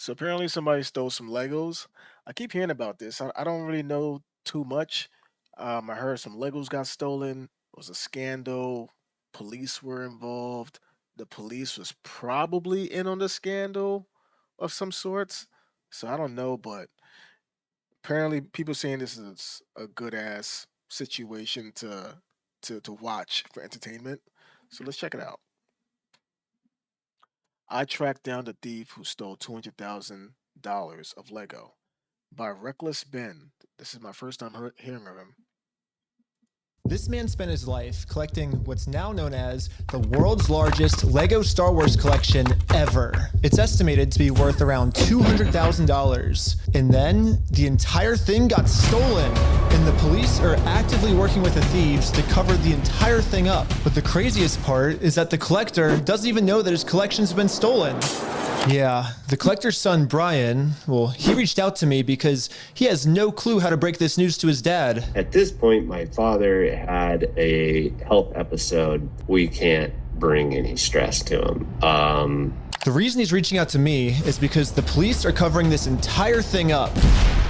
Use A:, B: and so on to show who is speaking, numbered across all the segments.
A: So apparently somebody stole some Legos. I keep hearing about this. I don't really know too much. I heard some Legos got stolen. It was a scandal. Police were involved. The police was probably in on the scandal of some sorts. So I don't know, but apparently people saying this is a good ass situation to watch for entertainment. So let's check it out. I tracked down the thief who stole $200,000 of Lego by Reckless Ben. This is my first time hearing of him.
B: This man spent his life collecting what's now known as the world's largest Lego Star Wars collection ever. It's estimated to be worth around $200,000. And then the entire thing got stolen. And the police are actively working with the thieves to cover the entire thing up. But the craziest part is that the collector doesn't even know that his collection's been stolen. Yeah, the collector's son, Brian, well, he reached out to me because he has no clue how to break this news to his dad.
C: At this point, my father had a health episode. We can't bring any stress to him.
B: The reason he's reaching out to me is because the police are covering this entire thing up.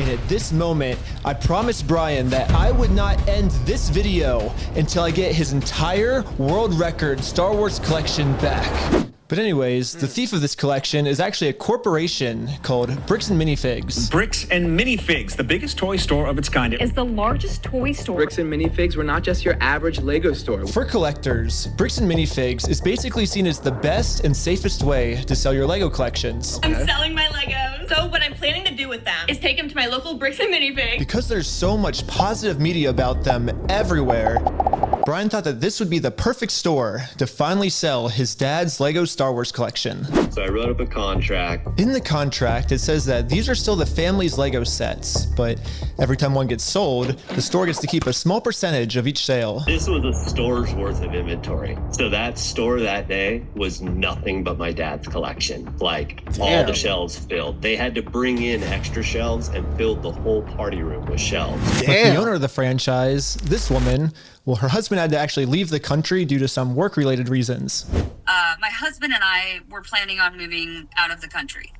B: And at this moment, I promised Brian that I would not end this video until I get his entire world record Star Wars collection back. But anyways, the thief of this collection is actually a corporation called Bricks Minifigs.
D: Bricks Minifigs, the biggest toy store of its kind.
E: Is the largest toy store.
F: Bricks Minifigs were not just your average Lego store.
B: For collectors, Bricks Minifigs is basically seen as the best and safest way to sell your Lego collections.
E: I'm selling my Legos. So what I'm planning to do with them is take them to my local Bricks Minifigs.
B: Because there's so much positive media about them everywhere, Brian thought that this would be the perfect store to finally sell his dad's Lego Star Wars collection.
C: So I wrote up a contract.
B: In the contract, it says that these are still the family's Lego sets, but every time one gets sold, the store gets to keep a small percentage of each sale.
C: This was a store's worth of inventory. So that store that day was nothing but my dad's collection. Like, all the shelves filled. They had to bring in extra shelves and filled the whole party room with shelves.
B: But the owner of the franchise, this woman, well, her husband had to actually leave the country due to some work-related reasons.
G: My husband and I were planning on moving out of the country.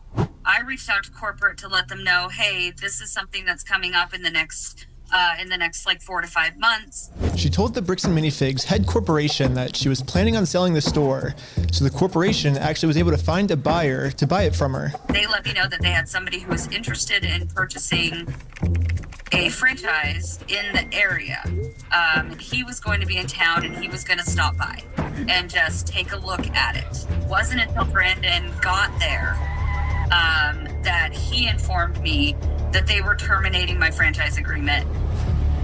G: I reached out to corporate to let them know, hey, this is something that's coming up in the next like 4 to 5 months.
B: She told the Bricks Minifigs head corporation that she was planning on selling the store, so the corporation actually was able to find a buyer to buy it from her.
G: They let me know that they had somebody who was interested in purchasing a franchise in the area. He was going to be in town and he was going to stop by and just take a look at it. It wasn't until Brandon got there that he informed me that they were terminating my franchise agreement.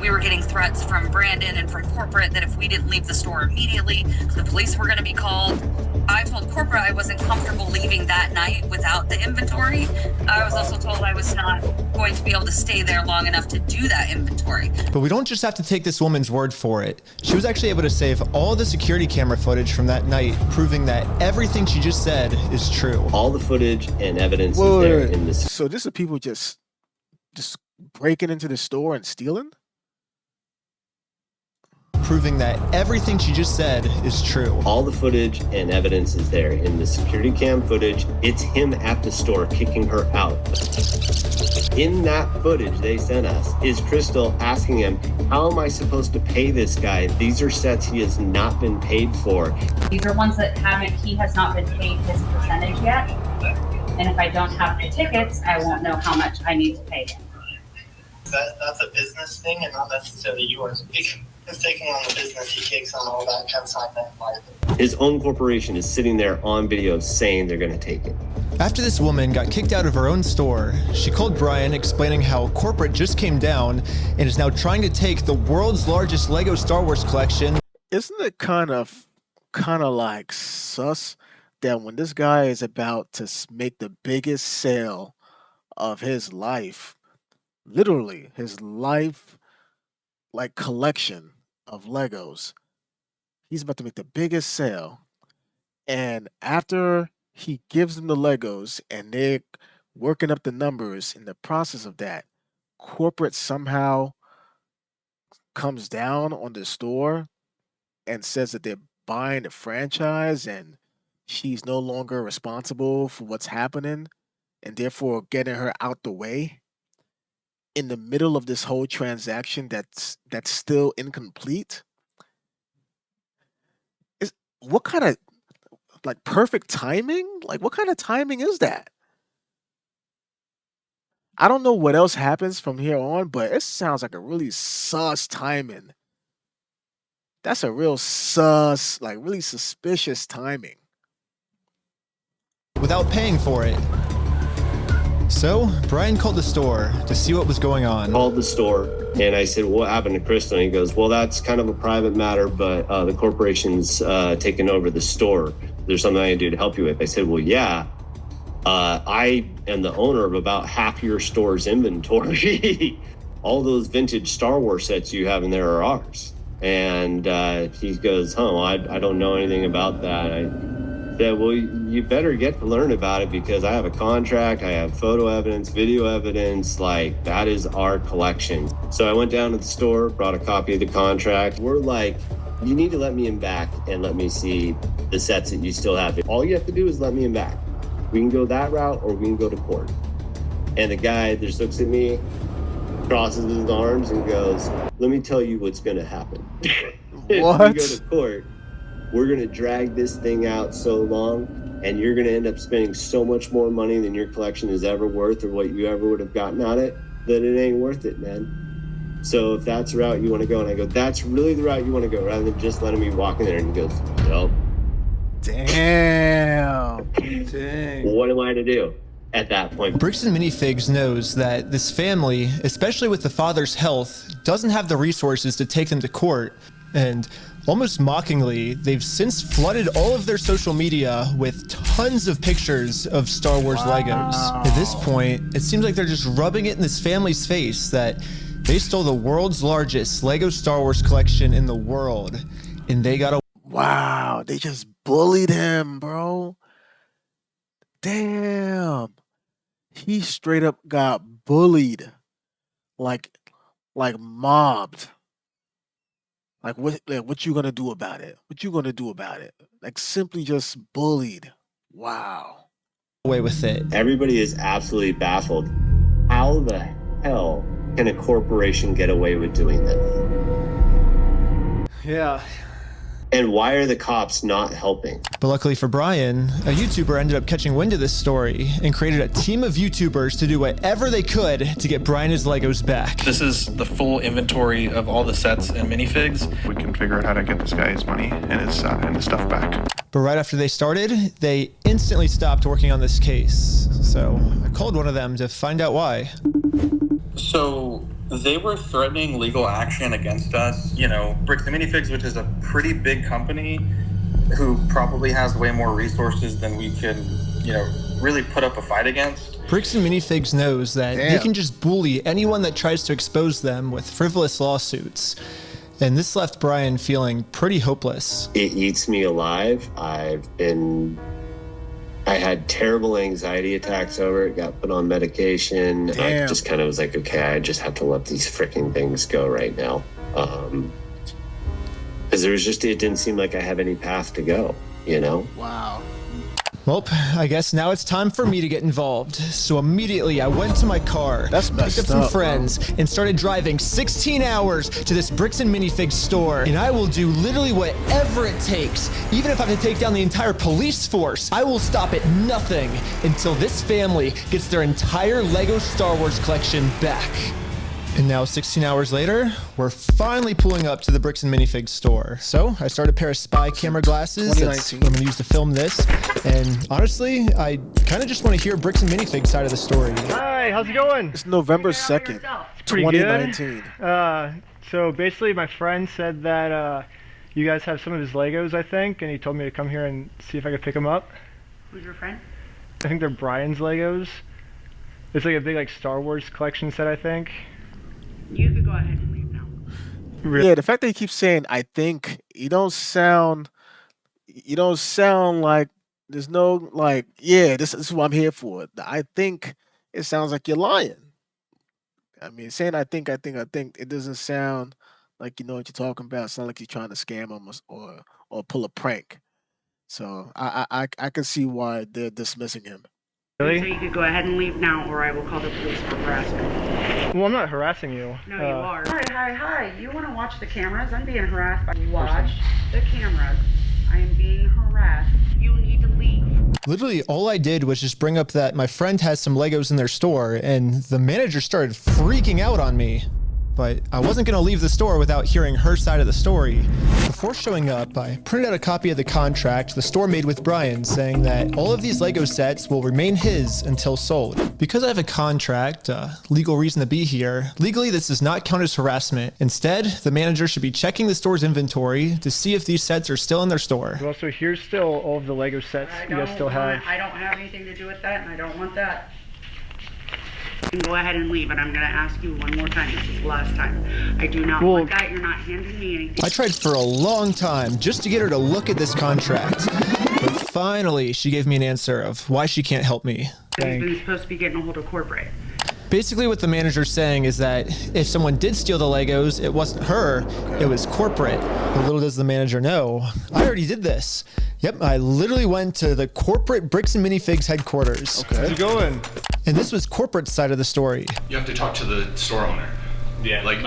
G: We were getting threats from Brandon and from corporate that if we didn't leave the store immediately, the police were going to be called. I told corporate I wasn't comfortable leaving that night without the inventory. I was also told I was not going to be able to stay there long enough to do that inventory.
B: But we don't just have to take this woman's word for it. She was actually able to save all the security camera footage from that night, proving that everything she just said is true.
C: All the footage and evidence is there in this.
A: So this is people just breaking into the store and stealing?
B: Proving that everything she just said is true.
C: All the footage and evidence is there in the security cam footage. It's him at the store kicking her out. In that footage they sent us is Crystal asking him, how am I supposed to pay this guy? These are sets he has not been paid for.
H: These are ones that he has not been paid his percentage yet. And if I don't have the tickets, I won't know how much I need to pay him.
I: That's a business thing and not necessarily yours. He's taking on the business, he takes on all that kind of side that.
C: His own corporation is sitting there on video saying they're going to take it.
B: After this woman got kicked out of her own store, she called Brian explaining how corporate just came down and is now trying to take the world's largest Lego Star Wars collection.
A: Isn't it kind of like sus that when this guy is about to make the biggest sale of his life, literally his life, like collection of Legos, he's about to make the biggest sale, and after he gives them the Legos and they're working up the numbers in the process of that, corporate somehow comes down on the store and says that they're buying the franchise and she's no longer responsible for what's happening. and therefore getting her out the way in the middle of this whole transaction that's still incomplete. Is what kind of like perfect timing? Like what kind of timing is that? I don't know what else happens from here on, but it sounds like a really sus timing. That's a real sus, like really suspicious timing.
B: Without paying for it. So Brian called the store to see what was going on.
C: Called the store and I said, what happened to Crystal? And he goes, well, that's kind of a private matter, but the corporation's taken over the store. There's something I can do to help you with. I said, well, yeah. I am the owner of about half your store's inventory. All those vintage Star Wars sets you have in there are ours. And he goes, well, I don't know anything about that. I said, well, you better get to learn about it because I have a contract, I have photo evidence, video evidence, like that is our collection. So I went down to the store, brought a copy of the contract. We're like, you need to let me in back and let me see the sets that you still have. All you have to do is let me in back. We can go that route or we can go to court. And the guy just looks at me, crosses his arms and goes, let me tell you what's gonna happen. If
A: What?
C: we go to court, we're gonna drag this thing out so long and you're gonna end up spending so much more money than your collection is ever worth or what you ever would have gotten out of it, that it ain't worth it, man. So if that's the route you wanna go, and I go, that's really the route you wanna go, rather than just letting me walk in there. And he goes, nope.
A: Damn. Dang.
C: What am I to do at that point?
B: Bricks and Minifigs knows that this family, especially with the father's health, doesn't have the resources to take them to court. And almost mockingly, they've since flooded all of their social media with tons of pictures of Star Wars Legos. At this point, it seems like they're just rubbing it in this family's face that they stole the world's largest Lego Star Wars collection in the world, and they got a
A: Wow, they just bullied him, bro. Damn. He straight up got bullied. Like mobbed. Like what you gonna do about it? What you gonna do about it? Like simply just bullied. Wow.
B: away with it.
C: Everybody is absolutely baffled. How the hell can a corporation get away with doing this?
B: Yeah.
C: And why are the cops not helping?
B: But luckily for Brian, a YouTuber ended up catching wind of this story and created a team of YouTubers to do whatever they could to get Brian his Legos back.
J: This is the full inventory of all the sets and minifigs.
K: We can figure out how to get this guy his money and his stuff back.
B: But right after they started, they instantly stopped working on this case. So I called one of them to find out why.
J: So they were threatening legal action against us. You know, Bricks Minifigs, which is a pretty big company who probably has way more resources than we can, really put up a fight against.
B: Bricks and Minifigs knows that they can just bully anyone that tries to expose them with frivolous lawsuits. And this left Brian feeling pretty hopeless.
C: It eats me alive. I had terrible anxiety attacks over it, got put on medication. I just kind of was like, okay, I just have to let these freaking things go right now. Because it didn't seem like I have any path to go,
A: Wow.
B: Well, I guess now it's time for me to get involved. So immediately I went to my car, picked up some friends, and started driving 16 hours to this Bricks and Minifigs store. And I will do literally whatever it takes. Even if I have to take down the entire police force, I will stop at nothing until this family gets their entire Lego Star Wars collection back. And now 16 hours later, we're finally pulling up to the Bricks and Minifigs store. So I started a pair of spy camera glasses. That's what I'm gonna use to film this. And honestly, I kind of just want to hear Bricks and Minifigs side of the story.
L: Hi, how's it going?
A: It's November 2nd,
L: Pretty
A: 2019.
L: Good. So basically my friend said that you guys have some of his Legos, I think, and he told me to come here and see if I could pick them up.
H: Who's your friend?
L: I think they're Brian's Legos. It's like a big Star Wars collection set, I think.
H: You could go ahead and leave now.
L: Really?
A: Yeah, the fact that he keeps saying "I think," you don't sound like there's no this is what I'm here for. I think it sounds like you're lying. I mean, saying I think," it doesn't sound like you know what you're talking about. It sounds like you're trying to scam him or pull a prank. So I can see why they're dismissing him.
L: Really?
M: So you could go ahead and leave now, or I will call the police for harassment.
L: Well, I'm not harassing you.
M: No, you are. Hi. You want to watch the cameras? I'm being harassed by... Watch the cameras. I am being harassed. You need to leave.
B: Literally, all I did was just bring up that my friend has some Legos in their store, and the manager started freaking out on me. But I wasn't going to leave the store without hearing her side of the story. Before showing up, I printed out a copy of the contract the store made with Brian, saying that all of these Lego sets will remain his until sold. Because I have a contract, legal reason to be here, legally this does not count as harassment. Instead, the manager should be checking the store's inventory to see if these sets are still in their store.
L: Well, so here's still all of the Lego sets you guys still have.
M: I don't have anything to do with that, and I don't want that. You can go ahead and leave, and I'm going to ask you one more time. This is the last time. I do not want that. You're not handing me anything.
B: I tried for a long time just to get her to look at this contract. But finally, she gave me an answer of why she can't help me.
M: He's been supposed to be getting a hold of corporate.
B: Basically what the manager's saying is that if someone did steal the Legos, it wasn't her, it was corporate. But little does the manager know, I already did this. Yep, I literally went to the corporate Bricks and Minifigs headquarters.
L: Okay. How's it going?
B: And this was corporate side of the story.
N: You have to talk to the store owner. Yeah, like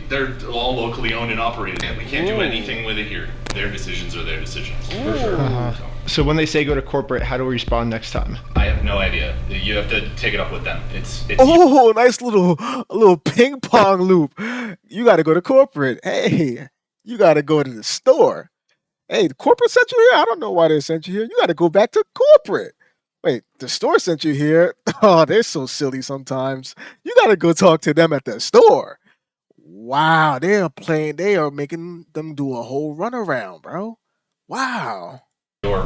N: they're all locally owned and operated. We can't do anything with it here. Their decisions are their decisions. For sure.
L: So when they say go to corporate, how do we respond next time?
N: I have no idea. You have to take it up with them. It's
A: Oh, nice little ping pong loop. You got to go to corporate. Hey, you got to go to the store. Hey, the corporate sent you here? I don't know why they sent you here. You got to go back to corporate. Wait, the store sent you here? Oh, they're so silly sometimes. You got to go talk to them at the store. Wow, they are making them do a whole runaround, bro. Wow.
N: Your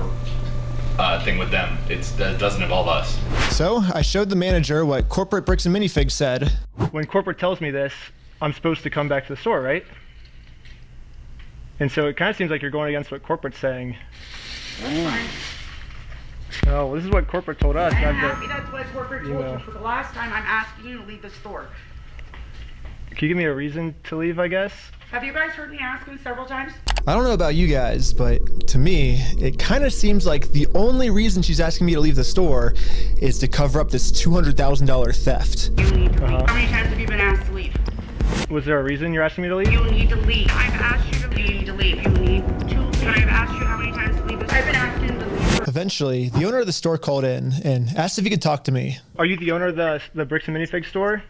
N: thing with them. It doesn't involve us.
B: So I showed the manager what corporate Bricks and Minifigs said.
L: When corporate tells me this, I'm supposed to come back to the store, right? And so it kind of seems like you're going against what corporate's saying. Oh, well, this is what corporate told us.
M: I'm happy that's what corporate told you. For the last time, I'm asking you to leave the store.
L: Can you give me a reason to leave, I guess?
M: Have you guys heard me asking several times?
B: I don't know about you guys, but to me, it kind of seems like the only reason she's asking me to leave the store is to cover up this $200,000 theft.
M: You need to leave. How many times have you been asked to leave?
L: Was there a reason you're asking me to leave?
M: You need to leave. I've asked you to leave. You need to leave. You need to leave. I've asked you how many times to leave. I've been asking to leave.
B: Eventually, the owner of the store called in and asked if he could talk to me.
L: Are you the owner of the Bricks and Minifigs store?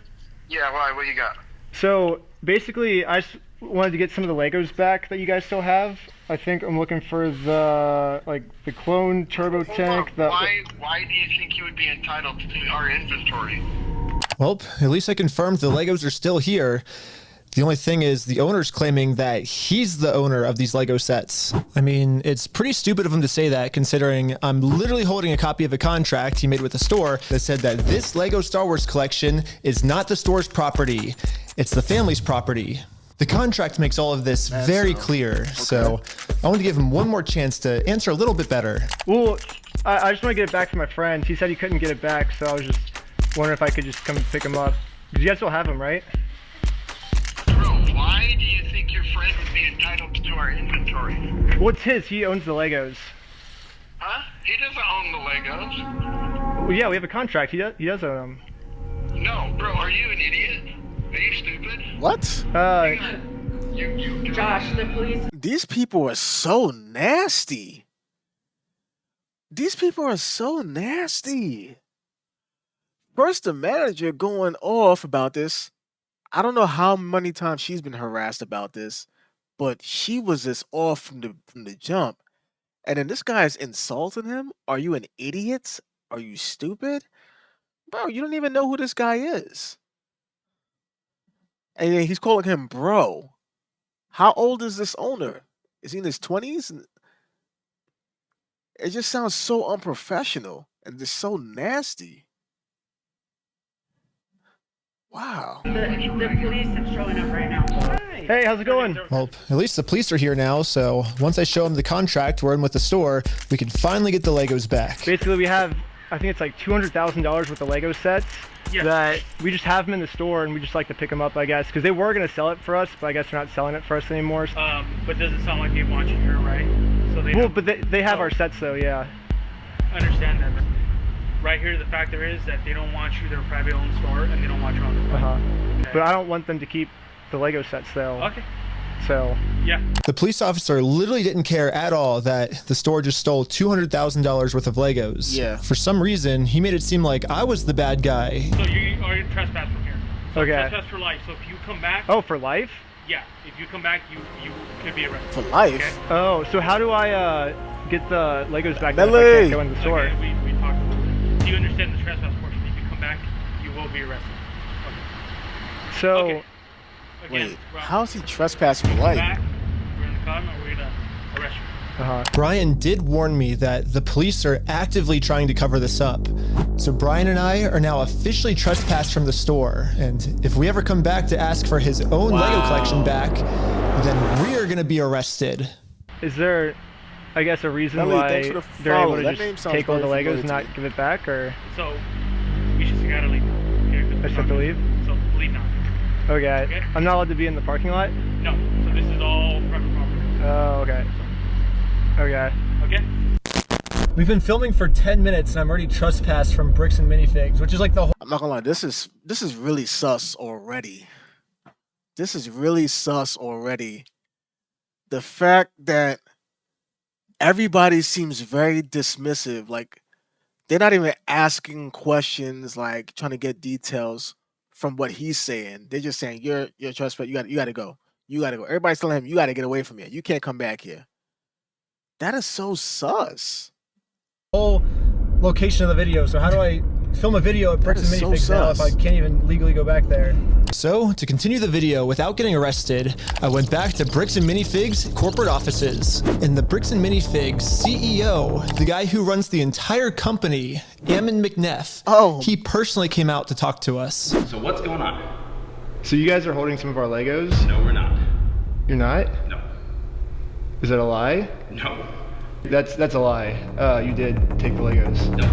O: Yeah, why? What you got?
L: So basically, I just wanted to get some of the Legos back that you guys still have. I think I'm looking for the clone turbo tank.
O: Why do you think you would be entitled to our inventory?
B: Well, at least I confirmed the Legos are still here. The only thing is the owner's claiming that he's the owner of these Lego sets. I mean, it's pretty stupid of him to say that, considering I'm literally holding a copy of a contract he made with the store that said that this Lego Star Wars collection is not the store's property. It's the family's property. The contract makes all of this very clear, okay. So I want to give him one more chance to answer a little bit better.
L: Well, I just want to get it back from my friend. He said he couldn't get it back, so I was just wondering if I could just come pick him up. Because you guys still have him, right?
O: Why do you think your friend would be entitled to our inventory?
L: Well, it's his. He owns the Legos.
O: Huh? He doesn't own the Legos.
L: Well, yeah, we have a contract. He does own them.
O: No, bro, are you an idiot? Are you stupid?
A: What?
M: Josh, the police.
A: These people are so nasty. These people are so nasty. First, the manager going off about this. I don't know how many times she's been harassed about this, but she was just off from the jump. And then this guy's insulting him. Are you an idiot? Are you stupid? Bro, you don't even know who this guy is. And then he's calling him bro. How old is this owner? Is he in his 20s? It just sounds so unprofessional and just so nasty. Wow.
M: The police are showing up right now.
L: Hey, how's it going?
B: Well, at least the police are here now, so once I show him the contract we're in with the store, we can finally get the Legos back.
L: Basically, we have, I think it's like $200,000 worth of Lego sets that we just have them in the store, and we just like to pick them up, I guess, because they were going to sell it for us, but I guess they're not selling it for us anymore.
P: But does it sound like they want you here, right? So they
L: well, but they have our sets, though, yeah.
P: I understand that. right here, the factor is that they don't want you. They're a private owned store, and they don't want you on the front. Okay.
L: But I don't want them to keep the Lego sets though.
P: Okay.
L: So
P: yeah.
B: The police officer literally didn't care at all that the store just stole $200,000 worth of Legos.
A: Yeah.
B: For some reason, he made it seem like I was the bad guy.
P: So you are trespass from here. So
L: okay.
P: Trespass for life. So if you come back.
L: Oh, for life?
P: Yeah. If you come back, you could be arrested.
A: For life?
P: Okay?
L: Oh, so how do I get the Legos back
A: then
L: if I can't
A: Nelly!
L: go in the store?
P: Okay, we talked about it. Do you understand the trespass portion? If you come back, you will be arrested. Okay.
L: So.
P: Okay. Again,
A: Wait, how's he trespassing for life?
P: Back, we're in the car, and we're gonna arrest you.
B: Brian did warn me that the police are actively trying to cover this up. So Brian and I are now officially trespassed from the store. And if we ever come back to ask for his own Lego collection back, then we are going to be arrested.
L: Is there, I guess, a reason
A: Nelly,
L: why
A: thanks for the
L: they're
A: follow.
L: able to
A: That name
L: just
A: sounds
L: take all the
A: very
L: Legos
A: familiar
L: and
A: to
L: not
A: me.
L: give it back, or?
P: So, we just gotta leave. Okay,
L: I just have to leave?
P: So, leave now.
L: Okay. I'm not allowed to be in the parking lot?
P: No. So this is all private property.
L: Oh, okay. Okay.
P: Okay.
B: We've been filming for 10 minutes and I'm already trespassed from Bricks and Minifigs, which is like the whole...
A: I'm not gonna lie, this is really sus already. This is really sus already. The fact that everybody seems very dismissive, like they're not even asking questions, like trying to get details from what he's saying. They're just saying you're trespassing. You gotta go. You gotta go. Everybody's telling him you gotta get away from here. You can't come back here. That is so sus.
B: Whole location of the video. So how do I film a video at Bricks and Minifigs now if I can't even legally go back there? So to continue the video without getting arrested, I went back to Bricks and Minifigs corporate offices. And the Bricks and Minifigs CEO, the guy who runs the entire company, Ammon McNeff, he personally came out to talk to us.
N: So what's going on?
L: So you guys are holding some of our Legos?
N: No, we're not.
L: You're not?
N: No.
L: Is that a lie?
N: No.
L: That's a lie. You did take the Legos.
N: No.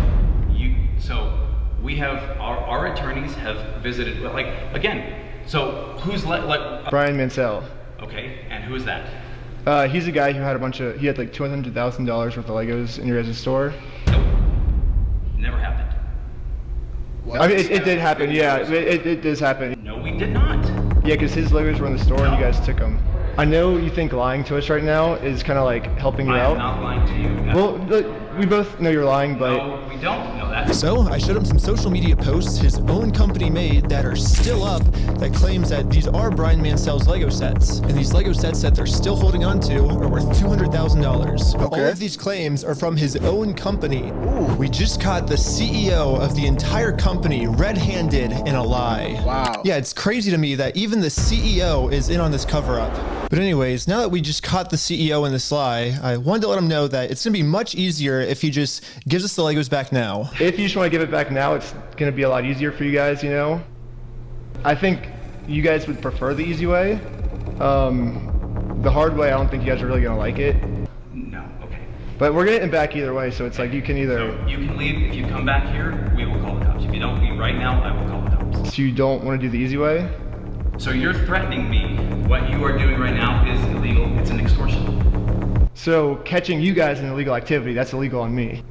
N: So we have our attorneys have visited. Like again. So who's
L: Brian Mansell.
N: Okay, and who is that?
L: He's a guy who had he had like $200,000 worth of Legos in your guys' store.
N: Nope. Never happened.
L: What? I mean, it did happen. Yeah, it does happen.
N: No, we did not.
L: Yeah, because his Legos were in the store and you guys took them. I know you think lying to us right now is kind of like helping you out.
N: I'm not lying to you.
L: Well, look, we both know you're lying, but...
N: No, we don't know that.
B: So I showed him some social media posts his own company made that are still up that claims that these are Brian Mansell's Lego sets. And these Lego sets that they're still holding on to are worth $200,000.
A: Okay.
B: All of these claims are from his own company. Ooh. We just caught the CEO of the entire company red-handed in a lie.
A: Wow.
B: Yeah, it's crazy to me that even the CEO is in on this cover-up. But anyways, now that we just caught the CEO in this lie, I wanted to let him know that it's going to be much easier if he just gives us the Legos back now.
L: If you just want to give it back now, it's going to be a lot easier for you guys, you know? I think you guys would prefer the easy way. The hard way, I don't think you guys are really going to like it.
N: No, okay.
L: But we're getting it back either way, so it's like you can either...
N: So you can leave. If you come back here, we will call the cops. If you don't leave right now, I will call the cops.
L: So you don't want to do the easy way?
N: So you're threatening me. What you are doing right now is illegal. It's an extortion.
L: So catching you guys in illegal activity, that's illegal on me.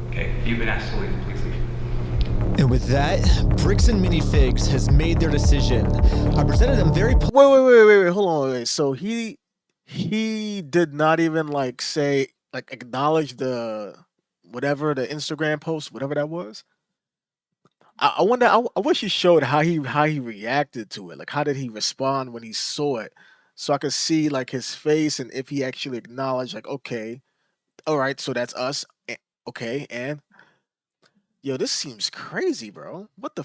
N: Okay, you've been asked to leave. Please leave.
B: And with that, Bricks and Minifigs has made their decision. I presented them very...
A: Wait, hold on, wait. So he did not even like say, like acknowledge the whatever, the Instagram post, whatever that was? I wonder. I wish he showed how he reacted to it. Like, how did he respond when he saw it, so I could see like his face and if he actually acknowledged, like, okay, all right, so that's us. Okay, and yo, this seems crazy, bro. What the?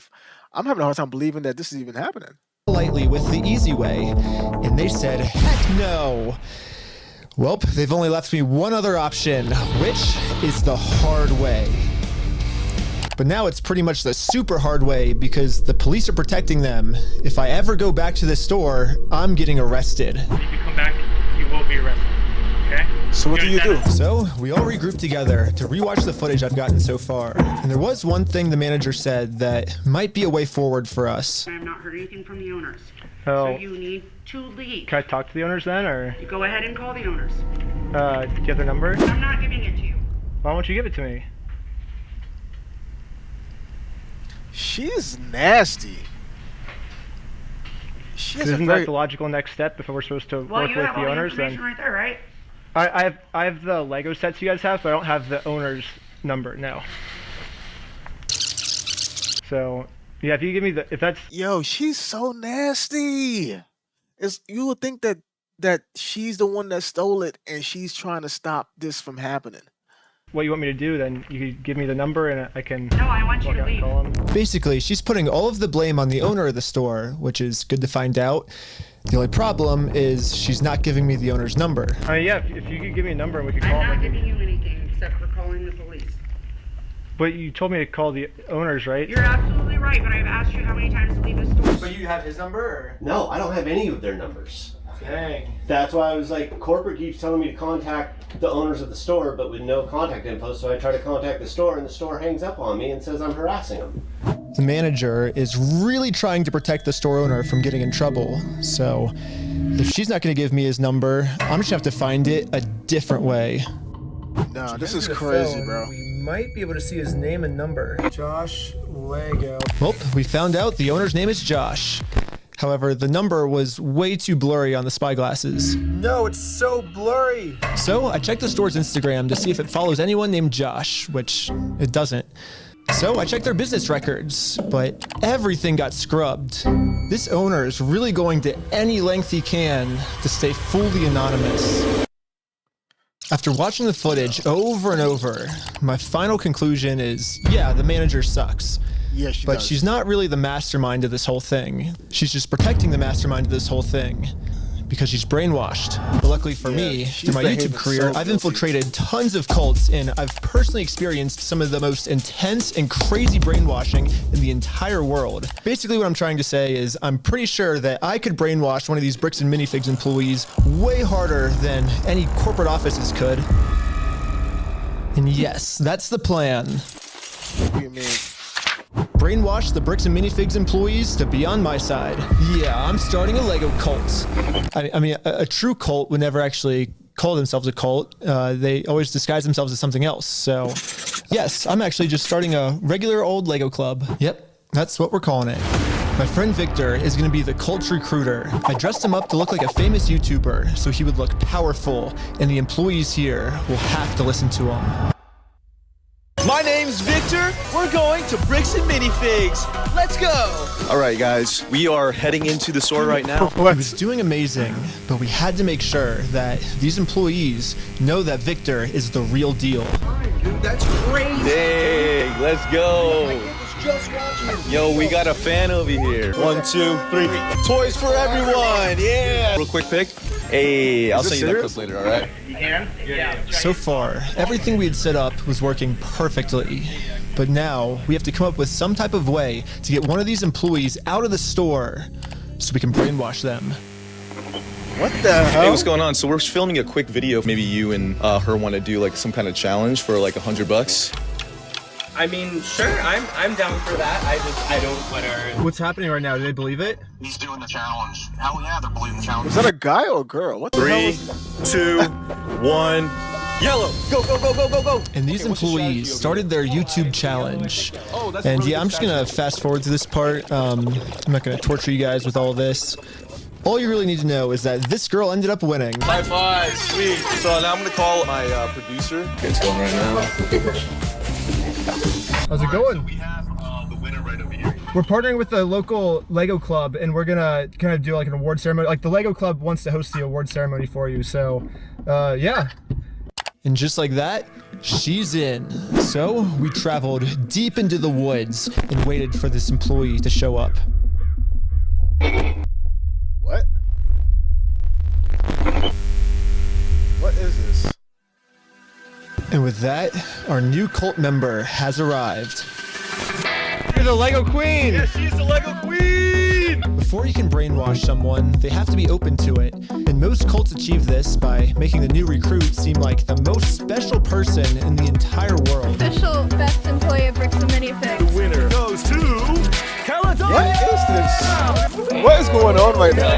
A: I'm having a hard time believing that this is even happening.
B: Politely with the easy way, and they said, heck no. Well, they've only left me one other option, which is the hard way. But now it's pretty much the super hard way because the police are protecting them. If I ever go back to the store, I'm getting arrested.
P: If you come back, you will be arrested. Okay?
A: So what do you do?
B: So we all regrouped together to rewatch the footage I've gotten so far. And there was one thing the manager said that might be a way forward for us.
M: I have not heard anything from the owners.
L: Oh.
M: So you need to leave.
L: Can I talk to the owners then, or?
M: You go ahead and call the owners.
L: Do you have their number?
M: I'm not giving it to you.
L: Why won't you give it to me?
A: She's nasty. She has a
L: Isn't
A: very
L: that the logical next step if we're supposed to
M: Well,
L: work
M: you
L: with
M: have
L: the
M: all the
L: owners?
M: information
L: Then
M: right there, right?
L: I have the Lego sets you guys have, but I don't have the owner's number. No. So yeah, if you give me the, if that's
A: yo, she's so nasty. You would think that she's the one that stole it and she's trying to stop this from happening.
L: what you want me to do, then you can give me the number and I can.
M: No, I want you
L: walk
M: to
L: out and
M: leave.
L: call 'em.
B: Basically, she's putting all of the blame on the owner of the store, which is good to find out. The only problem is she's not giving me the owner's number.
L: I mean, yeah, if you could give me a number and we could call
M: I'm not
L: them.
M: giving you anything except for calling the police.
L: But you told me to call the owners, right?
M: You're absolutely right, but I've asked you how many times to leave the store.
B: But you have his number? Or?
C: No, I don't have any of their numbers.
B: Dang.
C: That's why I was like, corporate keeps telling me to contact the owners of the store, but with no contact info. So I try to contact the store, and the store hangs up on me and says I'm harassing them.
B: The manager is really trying to protect the store owner from getting in trouble. So if she's not going to give me his number, I'm just going to have to find it a different way.
A: No, this is crazy, bro.
B: We might be able to see his name and number. Josh Lego. Well, we found out the owner's name is Josh. However, the number was way too blurry on the spy glasses.
Q: No, it's so blurry.
B: So I checked the store's Instagram to see if it follows anyone named Josh, which it doesn't. So I checked their business records, but everything got scrubbed. This owner is really going to any length he can to stay fully anonymous. After watching the footage over and over, my final conclusion is, yeah, the manager sucks.
A: Yeah, she
B: But
A: does.
B: she's not really the mastermind of this whole thing. She's just protecting the mastermind of this whole thing because she's brainwashed. But luckily for me,
A: she's
B: through my
A: behaving
B: YouTube career,
A: so
B: I've
A: guilty.
B: infiltrated tons of cults and I've personally experienced some of the most intense and crazy brainwashing in the entire world. Basically what I'm trying to say is I'm pretty sure that I could brainwash one of these Bricks and Minifigs employees way harder than any corporate offices could. And yes, that's the plan.
A: What do you mean?
B: Brainwash the Bricks and Minifigs employees to be on my side. Yeah, I'm starting a Lego cult. I mean, a true cult would never actually call themselves a cult. They always disguise themselves as something else. So, yes, I'm actually just starting a regular old Lego club. Yep, that's what we're calling it. My friend Victor is going to be the cult recruiter. I dressed him up to look like a famous YouTuber, so he would look powerful, and the employees here will have to listen to him.
Q: My name's Victor. We're going to Bricks and Minifigs. Let's go. All right, guys. We are heading into the store right now.
B: He was doing amazing, but we had to make sure that these employees know that Victor is the real deal.
Q: Dude, that's crazy. Dang, let's go. Yo, we got a fan over here. 1, 2, 3. Toys for everyone. Yeah. Real quick pic. Hey, I'll send you that clip later, all right?
P: You can? Yeah.
B: So far, everything we had set up was working perfectly. But now, we have to come up with some type of way to get one of these employees out of the store so we can brainwash them.
A: What the hell?
Q: Hey, what's going on? So we're filming a quick video. Maybe you and her want to do like some kind of challenge for like $100.
F: I mean, sure, I'm down for that. I don't want to.
B: What's happening right now? Do they believe it?
O: He's doing the challenge. Hell yeah, they're believing the challenge.
A: Was that a guy or a girl? What the hell
Q: 3,
A: was
Q: 2, 1. Yellow. Go, go, go, go, go, go.
B: And these employees started their YouTube challenge. And yeah, I'm just gonna fast forward to this part. I'm not gonna torture you guys with all of this. All you really need to know is that this girl ended up winning.
Q: High five, sweet. So now I'm gonna call my producer. It's going right now.
L: How's it going?
O: We have the winner right over here.
L: We're partnering with the local Lego club and we're gonna kind of do like an award ceremony. Like the Lego club wants to host the award ceremony for you. So, yeah.
B: And just like that, she's in. So we traveled deep into the woods and waited for this employee to show up.
A: What? What is this?
B: And with that, our new cult member has arrived.
L: You're the Lego queen!
Q: Yes, she's the Lego queen!
B: Before you can brainwash someone, they have to be open to it. And most cults achieve this by making the new recruit seem like the most special person in the entire world.
R: Official best employee of Bricks and Minifigs.
Q: The winner goes to Caledonia!
A: What is this? What is going on right now?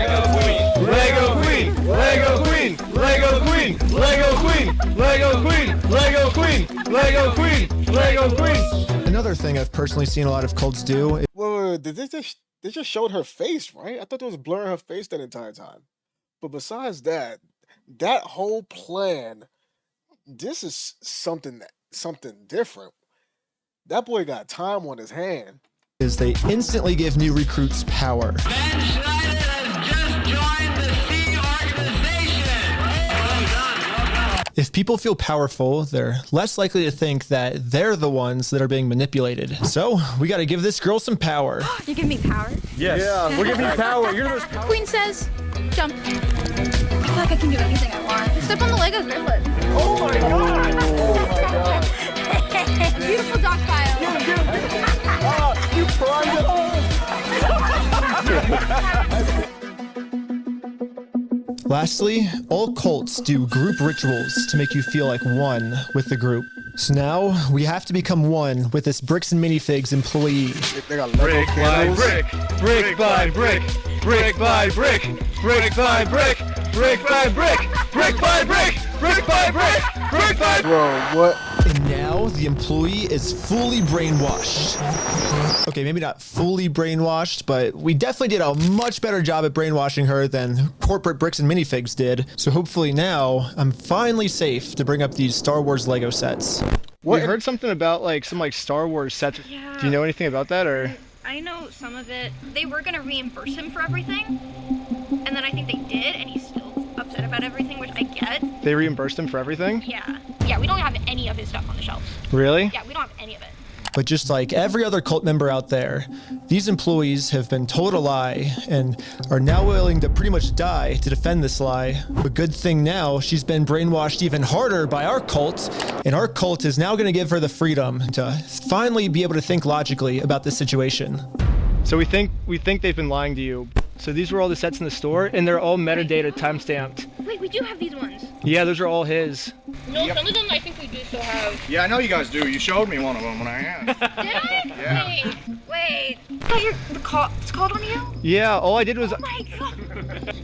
Q: Lego queen! Lego queen! Lego queen! Lego queen! Lego queen! Lego queen! Lego queen! Lego queen!
B: And Another thing I've personally seen a lot of cults do.
A: Wait, did they just showed her face, right? I thought they was blurring her face that entire time. But besides that, that whole plan, this is something different. That boy got time on his hand.
B: Is they instantly give new recruits power. If people feel powerful, they're less likely to think that they're the ones that are being manipulated. So we got to give this girl some power.
R: You give me power?
B: Yes. Yeah, we're giving you power. You're the most powerful.
R: Queen says, jump. I feel like I can do anything I want. Step on the Lego griplet.
M: Oh my god!
R: Oh my god. Beautiful dog pile.
M: You primed it.
B: Lastly, all cults do group rituals to make you feel like one with the group. So now we have to become one with this Bricks and Minifigs employee.
A: They got
L: brick by brick, brick by brick, brick by brick, brick by brick, brick by brick, brick by brick, brick by brick, brick by.
A: Bro, what?
B: And now the employee is fully brainwashed. Okay, maybe not fully brainwashed, but we definitely did a much better job at brainwashing her than corporate Bricks and Minifigs did. So hopefully now I'm finally safe to bring up these Star Wars Lego sets.
L: We heard something about like some Star Wars sets.
R: Yeah.
L: Do you know anything about that or?
R: I know some of it. They were gonna reimburse him for everything, and then I think they did, and he's still upset about everything, which I get.
L: They reimbursed him for everything?
R: Yeah. Yeah, we don't have any of his stuff on the shelves.
L: Really?
R: Yeah, we don't have any of it.
B: But just like every other cult member out there, these employees have been told a lie and are now willing to pretty much die to defend this lie. The good thing now, she's been brainwashed even harder by our cult, and our cult is now going to give her the freedom to finally be able to think logically about this situation.
L: So we think they've been lying to you. So these were all the sets in the store, and they're all metadata timestamped.
R: Wait, we do have these ones.
L: Yeah, those are all his.
R: No, some of them I think we do still have.
S: Yeah, I know you guys do. You showed me one of them when I asked.
R: Did I?
S: Yeah.
R: Wait. I thought it's called on you?
L: Yeah, all I did was.
R: Oh my god.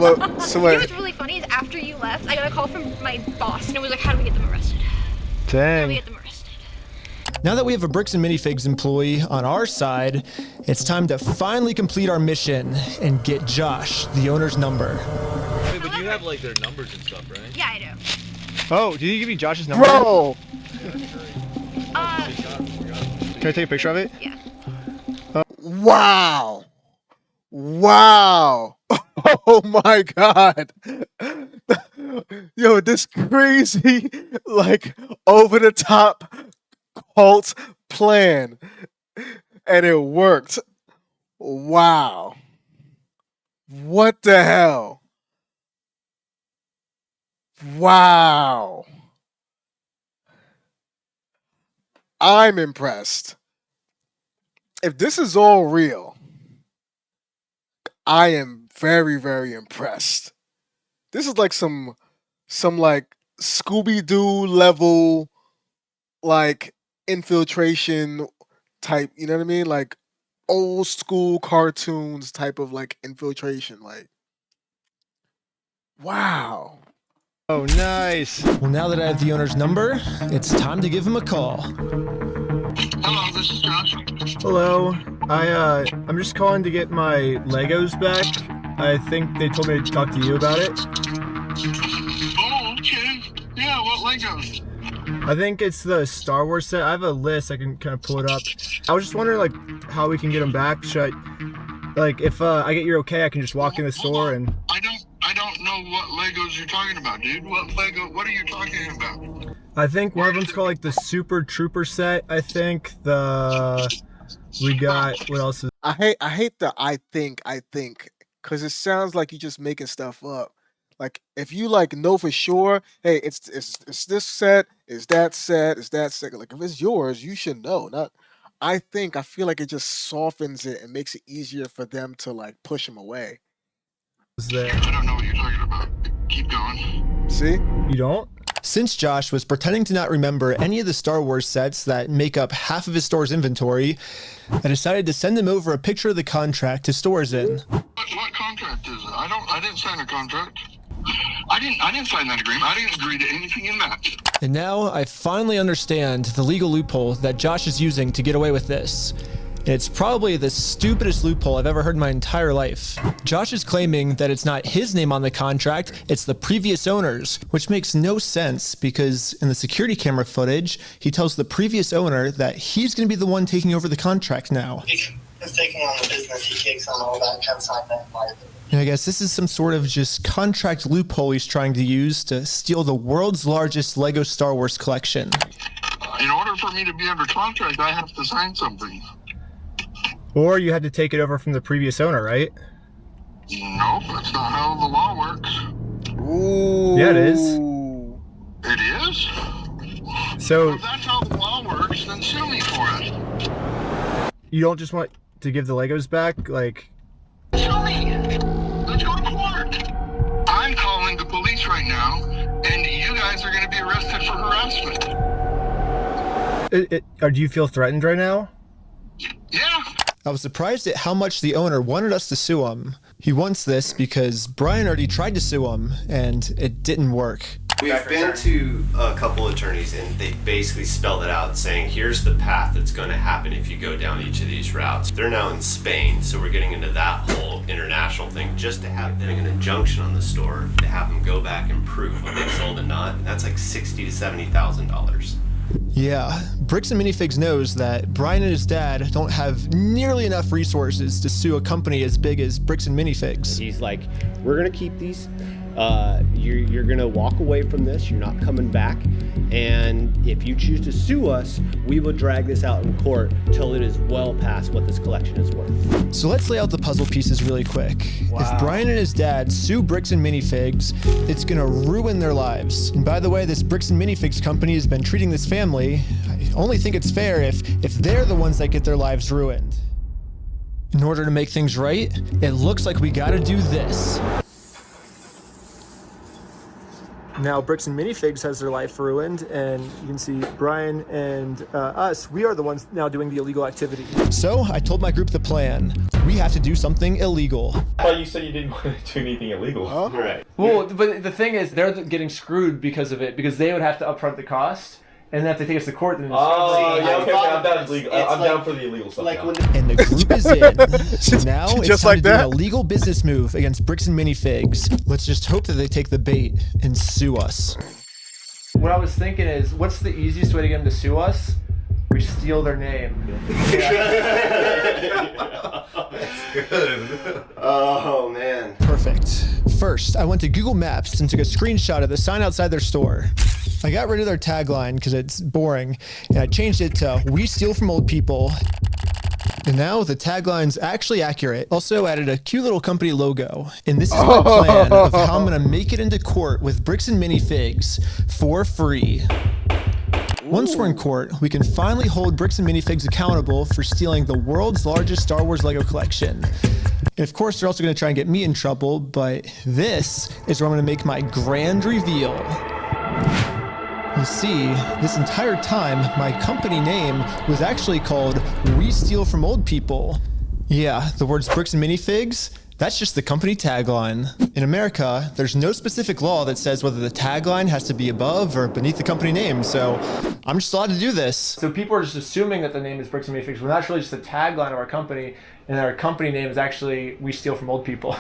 A: Well, so
R: You know what's really funny is after you left, I got a call from my boss, and it was like, how do we get them arrested? How do we
B: Dang.
R: get them arrested?
B: Now that we have a Bricks and Minifigs employee on our side, it's time to finally complete our mission and get Josh, the owner's number.
Q: Wait, but you have like their numbers and stuff, right?
R: Yeah, I do.
L: Oh, did he give you Josh's number?
A: Bro!
L: Can I take a picture of it?
R: Yeah.
A: Wow! Wow! Oh my god! Yo, this crazy, like, over the top cult plan. And it worked. Wow. What the hell? Wow. I'm impressed. If this is all real, I am very, very impressed. This is like some like Scooby-Doo level like infiltration type, you know what I mean? Like old school cartoons type of like infiltration. Like, wow.
B: Oh, nice. Well, now that I have the owner's number, it's time to give him a call.
O: Hello, this is Josh.
L: Hello. I'm just calling to get my Legos back. I think they told me to talk to you about it.
O: Oh, okay. Yeah, what Legos?
L: I think it's the Star Wars set. I have a list. I can kind of pull it up. I was just wondering, like, how we can get them back. Should I, like, if I get your okay, I can just walk in the store and.
O: I don't know what Legos you're talking about, dude. What are you talking about?
L: I think one of them's called like the Super Trooper set. I think we got what else is.
A: I hate the I think, because it sounds like you're just making stuff up. Like if you like know for sure, hey, it's this set, it's that set, it's that set. Like if it's yours, you should know. Not I think. I feel like it just softens it and makes it easier for them to like push them away.
O: I don't know what you're talking about. Keep going.
A: See?
L: You don't?
B: Since Josh was pretending to not remember any of the Star Wars sets that make up half of his store's inventory, I decided to send him over a picture of the contract his store is in.
O: What contract is it? I didn't sign a contract. I didn't sign that agreement. I didn't agree to anything in that.
B: And now I finally understand the legal loophole that Josh is using to get away with this. And it's probably the stupidest loophole I've ever heard in my entire life. Josh is claiming that it's not his name on the contract, it's the previous owner's, which makes no sense because in the security camera footage, he tells the previous owner that he's going to be the one taking over the contract now.
I: He's taking on the business, he takes on all that consignment liability.
B: And I guess this is some sort of just contract loophole he's trying to use to steal the world's largest Lego Star Wars collection.
O: In order for me to be under contract, I have to sign something.
L: Or you had to take it over from the previous owner, right?
O: Nope, that's not how the law works.
Q: Ooh.
L: Yeah, it is.
O: It is?
L: So
O: If that's how the law works, then sue me for it.
L: you don't just want to give the Legos back? Like,
O: Sue me! Let's go to court! I'm calling the police right now, and you guys are going to be arrested for harassment.
L: or do you feel threatened right now?
O: Yeah.
B: I was surprised at how much the owner wanted us to sue him. He wants this because Brian already tried to sue him, and it didn't work.
C: We've been to a couple attorneys and they basically spelled it out saying here's the path that's going to happen if you go down each of these routes. They're now in Spain, so we're getting into that whole international thing just to have them an injunction on the store to have them go back and prove what they sold and not. And that's like $60,000 to $70,000.
B: Yeah, Bricks and Minifigs knows that Brian and his dad don't have nearly enough resources to sue a company as big as Bricks and Minifigs.
C: He's like, we're going to keep these. You're going to walk away from this. You're not coming back. And if you choose to sue us, we will drag this out in court till it is well past what this collection is worth.
B: So let's lay out the puzzle pieces really quick.
A: Wow.
B: If Brian and his dad sue Bricks and Minifigs, it's gonna ruin their lives. And by the way, this Bricks and Minifigs company has been treating this family. I only think it's fair if they're the ones that get their lives ruined. In order to make things right, it looks like we gotta do this. Now Bricks and Minifigs has their life ruined, and you can see Brian and us, we are the ones now doing the illegal activity. So I told my group the plan. We have to do something illegal.
N: I thought you said you didn't want to do anything illegal.
A: Huh?
C: Right.
B: Well, but the thing is, they're getting screwed because of it, because they would have to upfront the cost, and then if they take us to court, then it's
N: I'm down illegal. I'm down for the illegal stuff.
C: Like when
B: and the group is in. So now it's
A: Just
B: time
A: like
B: to do
A: that?
B: an illegal business move against Bricks and Minifigs. Let's just hope that they take the bait and sue us. What I was thinking is, what's the easiest way to get them to sue us? We steal their name.
C: That's good. Oh, man.
B: Perfect. First, I went to Google Maps and took a screenshot of the sign outside their store. I got rid of their tagline because it's boring, and I changed it to "We steal from old people." And now the tagline's actually accurate. Also added a cute little company logo. And this is my plan of how I'm gonna make it into court with Bricks and Minifigs for free. Once we're in court, we can finally hold Bricks and Minifigs accountable for stealing the world's largest Star Wars Lego collection. And of course, they're also gonna try and get me in trouble, but this is where I'm gonna make my grand reveal. You see, this entire time, my company name was actually called We Steal From Old People. Yeah, the words Bricks and Minifigs, that's just the company tagline. In America, there's no specific law that says whether the tagline has to be above or beneath the company name, so I'm just allowed to do this. So people are just assuming that the name is Bricks and Minifigs, when that's really just the tagline of our company, and our company name is actually We Steal From Old People.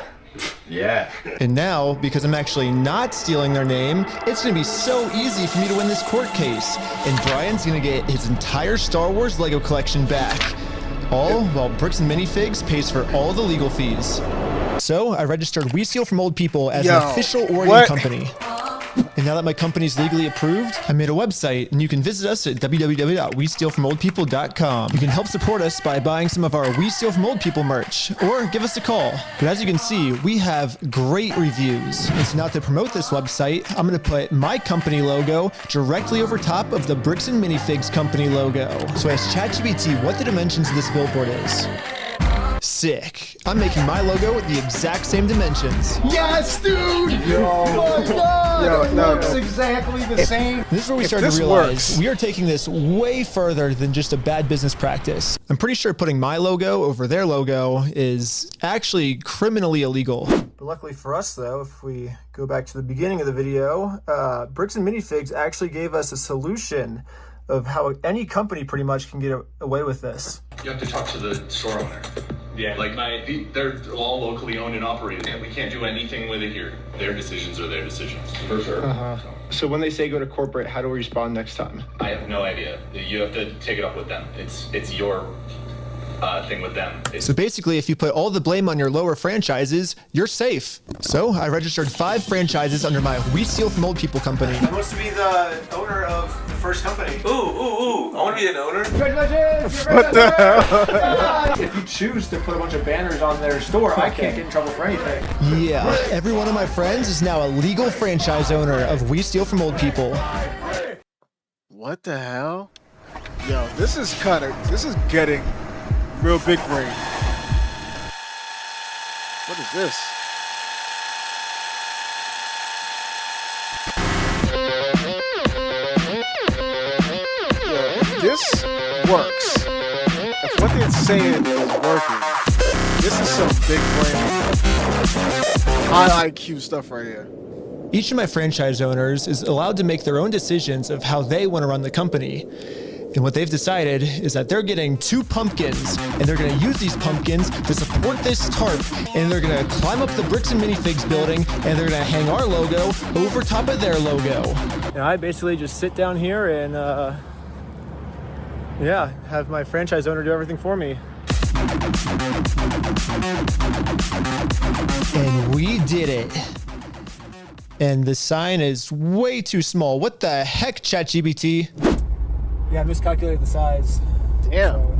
C: Yeah.
B: And now, because I'm actually not stealing their name, it's gonna be so easy for me to win this court case. And Brian's gonna get his entire Star Wars Lego collection back. All while Bricks and Minifigs pays for all the legal fees. So I registered We Steal From Old People as an official Oregon company. And now that my company's legally approved, I made a website, and you can visit us at www.westealfromoldpeople.com. You can help support us by buying some of our We Steal From Old People merch, or give us a call. But as you can see, we have great reviews. And so now to promote this website, I'm gonna put my company logo directly over top of the Bricks and Minifigs company logo. So I asked ChatGPT what the dimensions of this billboard is. Sick. I'm making my logo with the exact same dimensions.
S: Yes, dude!
L: Yo.
S: Oh my god! It
L: no,
S: looks
L: no.
S: exactly the same.
B: This is where we started to realize we are taking this way further than just a bad business practice. I'm pretty sure putting my logo over their logo is actually criminally illegal. But luckily for us though, if we go back to the beginning of the video, Bricks and Minifigs actually gave us a solution of how any company pretty much can get away with this.
N: You have to talk to the store owner. Yeah, like they're all locally owned and operated. And we can't do anything with it here. Their decisions are their decisions. For sure.
L: So when they say go to corporate, how do we respond next time?
N: I have no idea. You have to take it up with them. It's your thing with them.
B: So basically, if you put all the blame on your lower franchises, you're safe. So I registered 5 franchises under my We Steal From Old People company. I want to be the owner of the first company.
F: Ooh, I want to be an owner.
B: Congratulations!
L: What the hell?
B: If you choose to put a bunch of banners on their store, I can't get in trouble for anything. Yeah, every one of my friends is now a legal franchise owner of We Steal From Old People.
A: What the hell? Yo, this is getting real big brain. What is this? Yeah, if this works, if what they're saying is working, this is some big brain, high IQ stuff right here.
B: Each of my franchise owners is allowed to make their own decisions of how they want to run the company. And what they've decided is that they're getting 2 pumpkins, and they're going to use these pumpkins to support this tarp, and they're going to climb up the Bricks and Minifigs building, and they're going to hang our logo over top of their logo. Now I basically just sit down here and, yeah, have my franchise owner do everything for me. And we did it. And the sign is way too small. What the heck, ChatGPT? Yeah, I miscalculated the size.
A: Damn.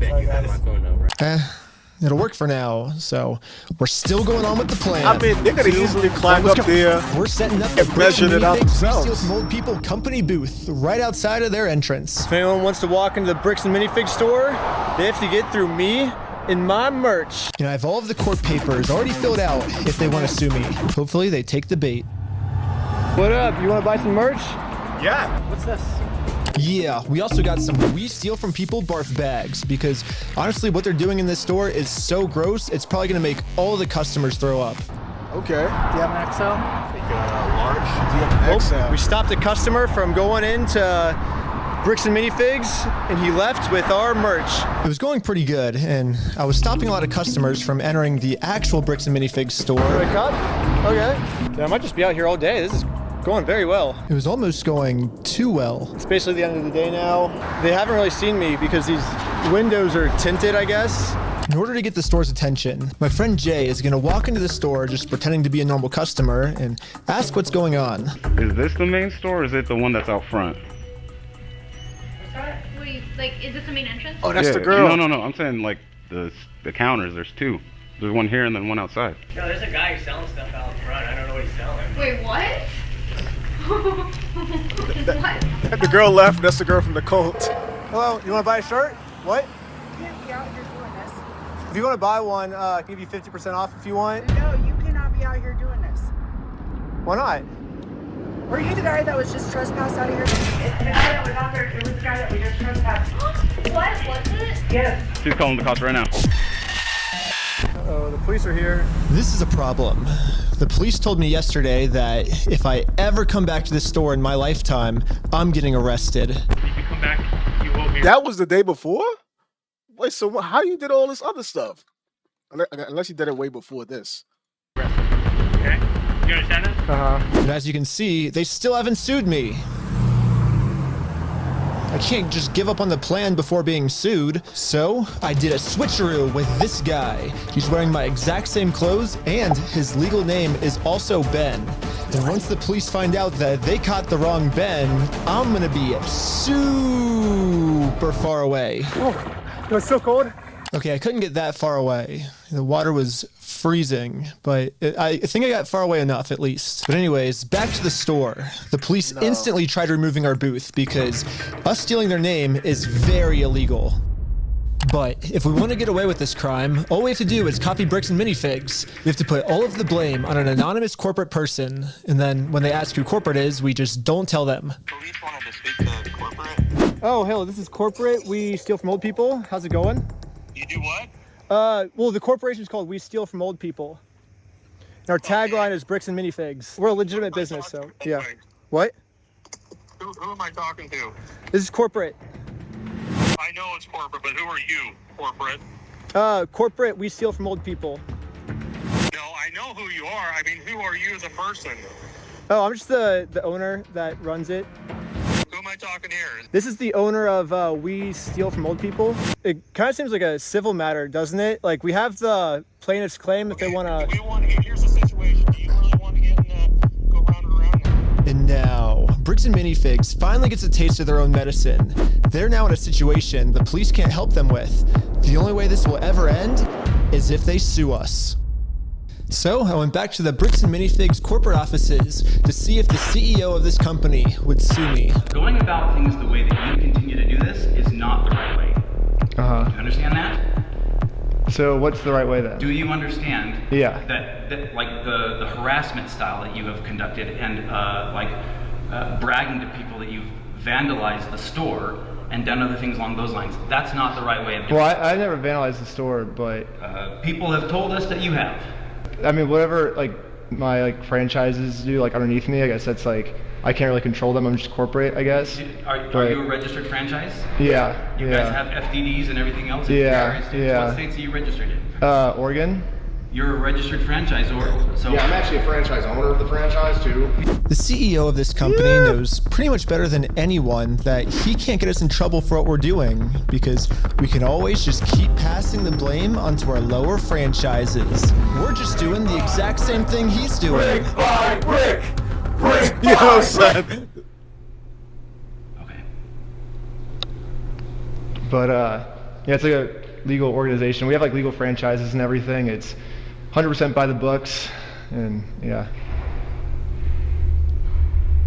B: It'll work for now, so we're still going on with the plan.
A: I mean, they could have easily climbed up there.
B: We're setting up the
A: measured it out themselves.
B: We Steal From Old People company booth right outside of their entrance. If anyone wants to walk into the Bricks and Minifig store, they have to get through me and my merch. You know, I have all of the court papers already filled out if they want to sue me. Hopefully they take the bait. What up? You want to buy some merch?
A: Yeah.
B: What's this? Yeah, we also got some We Steal From People barf bags because honestly what they're doing in this store is so gross, it's probably going to make all of the customers throw up.
A: Okay.
B: Do you have an XL?
A: Large. Do you have an XL?
B: We stopped a customer from going into Bricks and Minifigs, and he left with our merch. It was going pretty good, and I was stopping a lot of customers from entering the actual Bricks and Minifigs store. Wake up? Okay. Yeah, I might just be out here all day. This is going very well. It was almost going too well. It's basically the end of the day now. They haven't really seen me because these windows are tinted, I guess. In order to get the store's attention, my friend Jay is going to walk into the store just pretending to be a normal customer and ask what's going on.
T: Is this the main store or is it the one that's out front?
R: What do you, like, is this the main entrance?
A: Oh, that's the girl.
T: No. I'm saying like the counters. There's 2. There's one here and then one outside.
F: No, there's a guy who's selling stuff out front. I don't know what he's selling.
R: Wait, what? What?
A: The girl left. That's the girl from the cult.
B: Hello, you want to buy a shirt? What?
U: You can't be out here doing this.
B: If you want to buy one, I can give you 50% off if you want.
U: No, you cannot be out here doing this.
B: Why not?
U: Were you the guy that was just trespassed out of here?
M: It's the guy that was out there. It was the guy that we just trespassed.
R: What was it?
M: Yes.
T: She's calling the cops right now.
B: Uh-oh, the police are here. This is a problem. The police told me yesterday that if I ever come back to this store in my lifetime, I'm getting arrested.
P: If you come back, you will be.
A: That was the day before? Wait, so how you did all this other stuff? Unless you did it way before this.
P: Okay. You understand that?
B: And as you can see, they still haven't sued me. I can't just give up on the plan before being sued. So I did a switcheroo with this guy. He's wearing my exact same clothes and his legal name is also Ben. And once the police find out that they caught the wrong Ben, I'm gonna be super far away. Oh, it was so cold. Okay, I couldn't get that far away. The water was freezing, but I think I got far away enough at least. But anyways, back to the store. The police instantly tried removing our booth because us stealing their name is very illegal. But if we want to get away with this crime, all we have to do is copy Bricks and Minifigs. We have to put all of the blame on an anonymous corporate person, and then when they ask who corporate is, we just don't tell them.
O: Police wanted to speak to corporate.
L: Oh, hello, this is corporate. We steal from old people. How's it going?
O: You do what?
L: Well, the corporation is called We Steal from Old People. And our tagline is Bricks and Minifigs. We're a legitimate business, so yeah. What?
O: Who am I talking to?
L: This is corporate.
O: I know it's corporate, but who are you, corporate?
L: Corporate, we steal from old people.
O: No, I know who you are. I mean, who are you as a person?
L: Oh, I'm just the owner that runs it.
O: Who am I talking here?
L: This is the owner of We Steal from Old People. It kind of seems like a civil matter, doesn't it? Like, we have the plaintiff's claim if they want to...
O: Here's the situation. Do you really want to get in go round and around?
B: And now, Bricks and Minifigs finally gets a taste of their own medicine. They're now in a situation the police can't help them with. The only way this will ever end is if they sue us. So I went back to the Bricks and Minifigs corporate offices to see if the CEO of this company would sue me.
D: Going about things the way that you continue to do this is not the right way.
L: Uh-huh.
D: Do you understand that?
L: So what's the right way then?
D: Do you understand
L: Yeah.
D: that like the harassment style that you have conducted and bragging to people that you've vandalized the store and done other things along those lines? That's not the right way of doing it.
L: Well, I never vandalized the store, but...
D: people have told us that you have.
L: I mean, whatever, like, my, like, franchises do, like, underneath me, I guess that's, like, I can't really control them. I'm just corporate, I guess.
D: Are you a registered franchise?
L: Yeah.
D: You guys have FDDs and everything else in various states?
L: Yeah.
D: What states are you registered in?
L: Oregon.
D: You're a registered franchisor, so...
S: Yeah, I'm actually a franchise owner of the franchise, too.
B: The CEO of this company knows pretty much better than anyone that he can't get us in trouble for what we're doing because we can always just keep passing the blame onto our lower franchises. We're just doing the exact same thing he's doing.
S: Brick by brick! Brick by
A: Yo,
S: brick!
A: son.
L: But, yeah, it's like a legal organization. We have, like, legal franchises and everything. It's 100% by the books, and, yeah.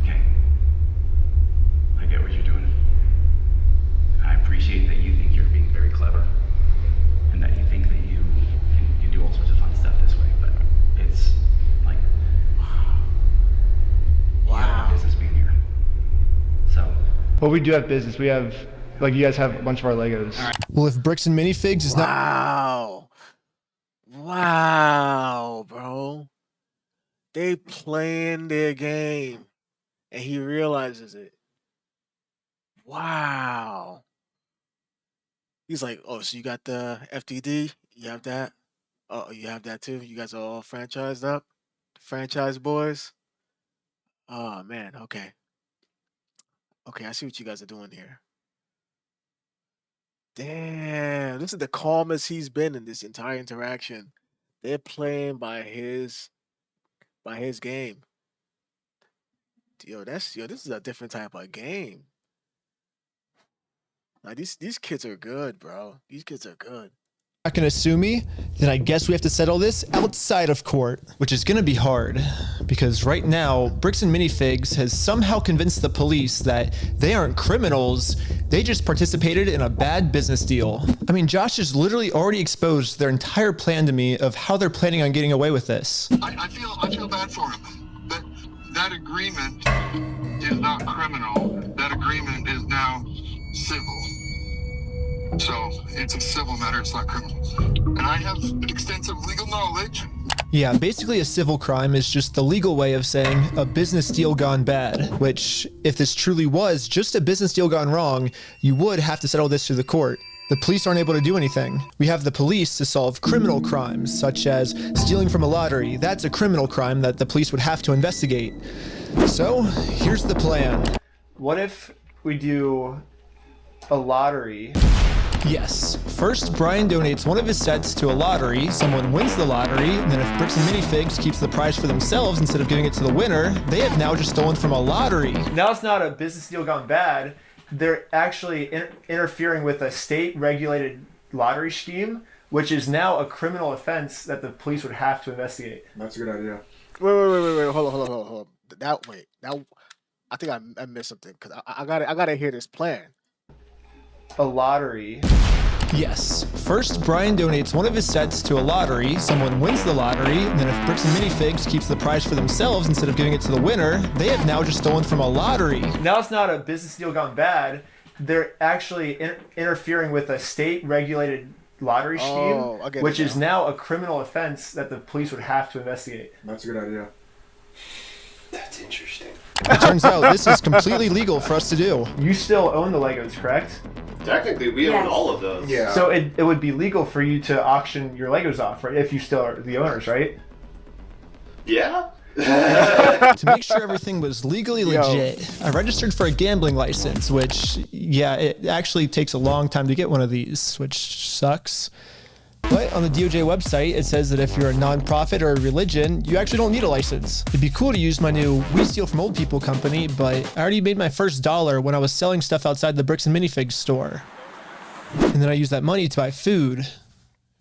D: Okay. I get what you're doing. I appreciate that you think you're being very clever and that you think that you can do all sorts of fun stuff this way, but it's like, you have a business being here. So.
L: Well, we do have business. We have, like, you guys have a bunch of our Legos.
D: All right.
B: Well, if Bricks and Minifigs is not...
A: Wow, bro. They playing their game, and he realizes it. Wow. He's like, oh, so you got the FDD? You have that? Oh, you have that too? You guys are all franchised up? Franchise boys? Oh, man, okay. Okay, I see what you guys are doing here. Damn, this is the calmest he's been in this entire interaction. They're playing by his game. Yo, this is a different type of game. Like these kids are good, bro. These kids are good.
B: Not gonna sue me, then I guess we have to settle this outside of court, which is gonna be hard because right now Bricks and Minifigs has somehow convinced the police that they aren't criminals, they just participated in a bad business deal. I mean, Josh has literally already exposed their entire plan to me of how they're planning on getting away with this.
O: I feel bad for him. That agreement is not criminal. That agreement is now civil. So it's a civil matter, it's not criminal. And I have extensive legal knowledge.
B: Yeah, basically a civil crime is just the legal way of saying a business deal gone bad, which, if this truly was just a business deal gone wrong, you would have to settle this through the court. The police aren't able to do anything. We have the police to solve criminal crimes, such as stealing from a lottery. That's a criminal crime that the police would have to investigate. So, here's the plan.
L: What if we do a lottery?
B: Yes. First, Brian donates one of his sets to a lottery, someone wins the lottery, and then if Bricks and Minifigs keeps the prize for themselves instead of giving it to the winner, they have now just stolen from a lottery.
L: Now it's not a business deal gone bad. They're actually interfering with a state-regulated lottery scheme, which is now a criminal offense that the police would have to investigate.
S: That's a good idea.
A: Wait. Hold on. I think I missed something because I gotta hear this plan.
L: A lottery.
B: Yes. First, Brian donates one of his sets to a lottery, someone wins the lottery, and then if Bricks Minifigs keeps the prize for themselves instead of giving it to the winner, they have now just stolen from a lottery. Now it's not a business deal gone bad. They're actually interfering with a state-regulated lottery scheme, which is now a criminal offense that the police would have to investigate.
S: That's a good idea.
F: That's interesting.
B: It turns out this is completely legal for us to do. You still own the Legos, correct?
C: Technically, we own all of those.
S: Yeah.
B: So it would be legal for you to auction your Legos off, right? If you still are the owners, right?
C: Yeah.
B: To make sure everything was legally legit, I registered for a gambling license, which, yeah, it actually takes a long time to get one of these, which sucks. But on the DOJ website, it says that if you're a nonprofit or a religion, you actually don't need a license. It'd be cool to use my new We Steal From Old People company, but I already made my first $1 when I was selling stuff outside the Bricks Minifigs store. And then I used that money to buy food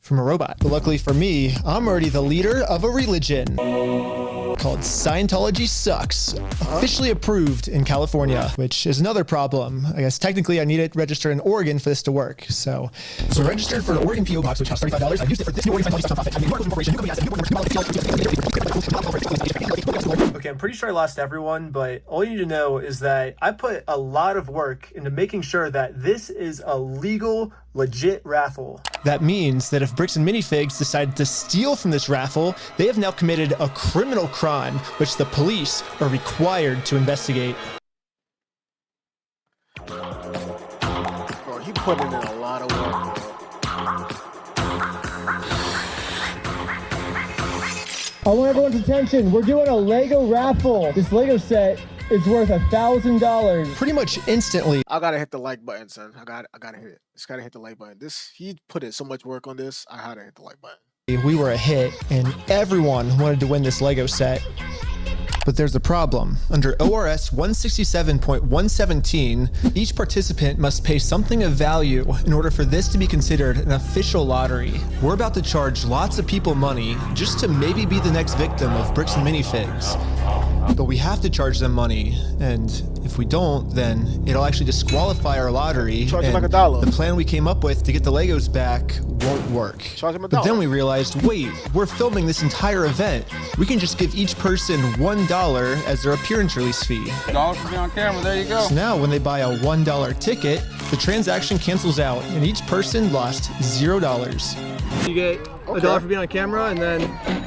B: from a robot. But luckily for me, I'm already the leader of a religion called Scientology Sucks, officially approved in California, which is another problem. I guess technically I need it registered in Oregon for this to work. So I registered for an Oregon PO box, which costs $35. I used it for this new Oregon Scientology Sucks nonprofit. Okay, I'm pretty sure I lost everyone, but all you need to know is that I put a lot of work into making sure that this is a legal, legit raffle. That means that if Bricks and Minifigs decide to steal from this raffle, they have now committed a criminal crime, which the police are required to investigate.
A: Bro, he put in a lot of work,
E: I want everyone's attention. We're doing a Lego raffle. This Lego set is worth $1,000.
B: Pretty much instantly.
A: I gotta hit the like button, son. I gotta hit it. Just gotta hit the like button. He put in so much work on this. I had to hit the like button.
B: We were a hit, and everyone wanted to win this Lego set. But there's a problem. Under ORS 167.117, each participant must pay something of value in order for this to be considered an official lottery. We're about to charge lots of people money just to maybe be the next victim of Bricks and Minifigs. But we have to charge them money, and if we don't, then it'll actually disqualify our lottery.
A: Charge them
B: and
A: like $1.
B: the plan we came up with to get the Legos back won't work.
A: Charge them $1.
B: But then we realized, wait, we're filming this entire event. We can just give each person $1 as their appearance release fee.
T: $1 for being on camera, there you go.
B: So now when they buy a $1 ticket, the transaction cancels out, and each person lost $0. You get $1 for being on camera, and then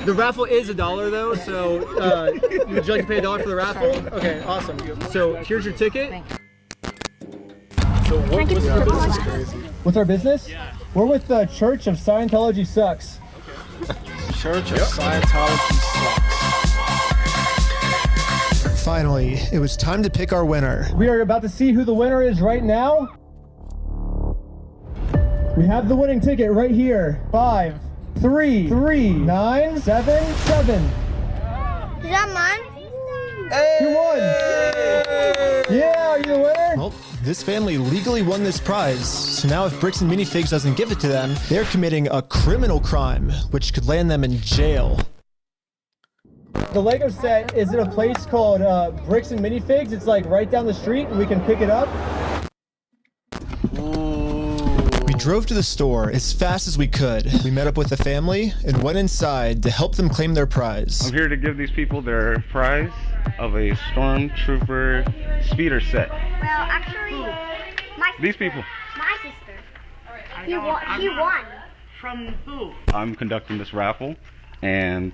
B: the raffle is $1 though, so would you like to pay $1 for the raffle? Okay, awesome. So here's your ticket.
A: So what's our business?
E: What's our business? Yeah. We're with the Church of Scientology Sucks.
A: Church of Scientology Sucks.
B: Finally, it was time to pick our winner.
E: We are about to see who the winner is right now. We have the winning ticket right here. 5, 3, 3, 9, 7, 7.
V: Is that mine?
E: Hey! You won! Yeah, are you the winner?
B: Well, this family legally won this prize, so now if Bricks and Minifigs doesn't give it to them, they're committing a criminal crime, which could land them in jail.
E: The Lego set is at a place called Bricks and Minifigs. It's like right down the street, and we can pick it up.
B: We drove to the store as fast as we could. We met up with the family and went inside to help them claim their prize.
T: I'm here to give these people their prize of a Stormtrooper speeder set.
V: Well, actually,
T: These people.
V: my sister. He won.
M: From who?
T: I'm conducting this raffle, and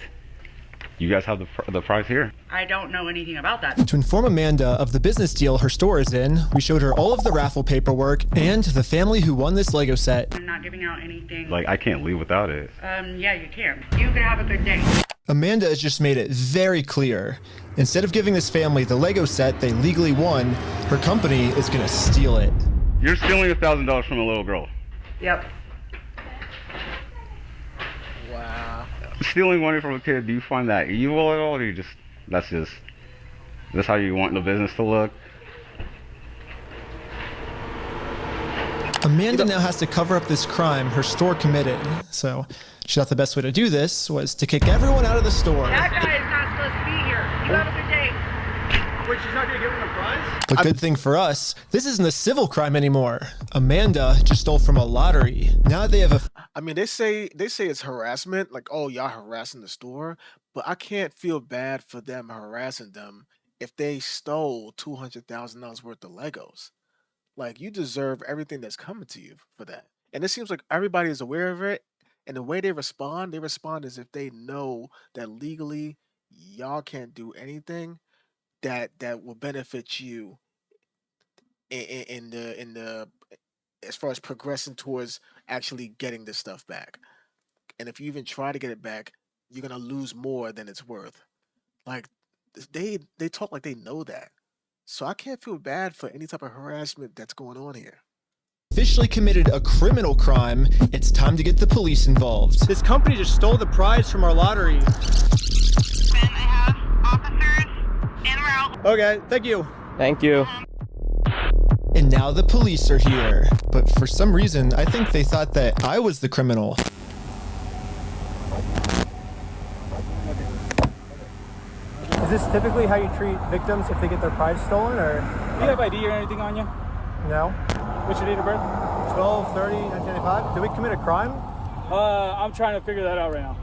T: you guys have the prize here.
M: I don't know anything about that.
B: To inform Amanda of the business deal her store is in, we showed her all of the raffle paperwork and the family who won this Lego set.
M: I'm not giving out anything.
T: Like, I can't leave without it.
M: Yeah, you can. You can have a good day.
B: Amanda has just made it very clear. Instead of giving this family the Lego set they legally won, her company is gonna steal it.
T: You're stealing $1,000 from a little girl.
M: Yep.
A: Wow.
T: Stealing money from a kid, do you find that evil at all, or you that's how you want the business to look?
B: Amanda now has to cover up this crime her store committed. So she thought the best way to do this was to kick everyone out of the store.
M: That guy is not supposed to be here. You have a good day.
B: Wait, she's not gonna give him a prize? But good thing for us, this isn't a civil crime anymore. Amanda just stole from a lottery. Now they have a...
A: I mean, they say it's harassment, like, oh, y'all harassing the store, but I can't feel bad for them harassing them if they stole $200,000 worth of Legos. Like, you deserve everything that's coming to you for that. And it seems like everybody is aware of it, and the way they respond as if they know that legally y'all can't do anything that will benefit you in the as far as progressing towards actually getting this stuff back. And if you even try to get it back, you're gonna lose more than it's worth. Like, they talk like they know that. So I can't feel bad for any type of harassment that's going on here.
B: Officially committed a criminal crime. It's time to get the police involved.
E: This company just stole the prize from our lottery. Okay, thank you.
F: Thank you.
B: And now the police are here. But for some reason, I think they thought that I was the criminal.
E: Is this typically how you treat victims if they get their prize stolen, or?
G: Do you have ID or anything on you?
E: No.
G: What's your date of birth?
E: 12/30/1995. Did we commit a crime?
G: I'm trying to figure that out right now.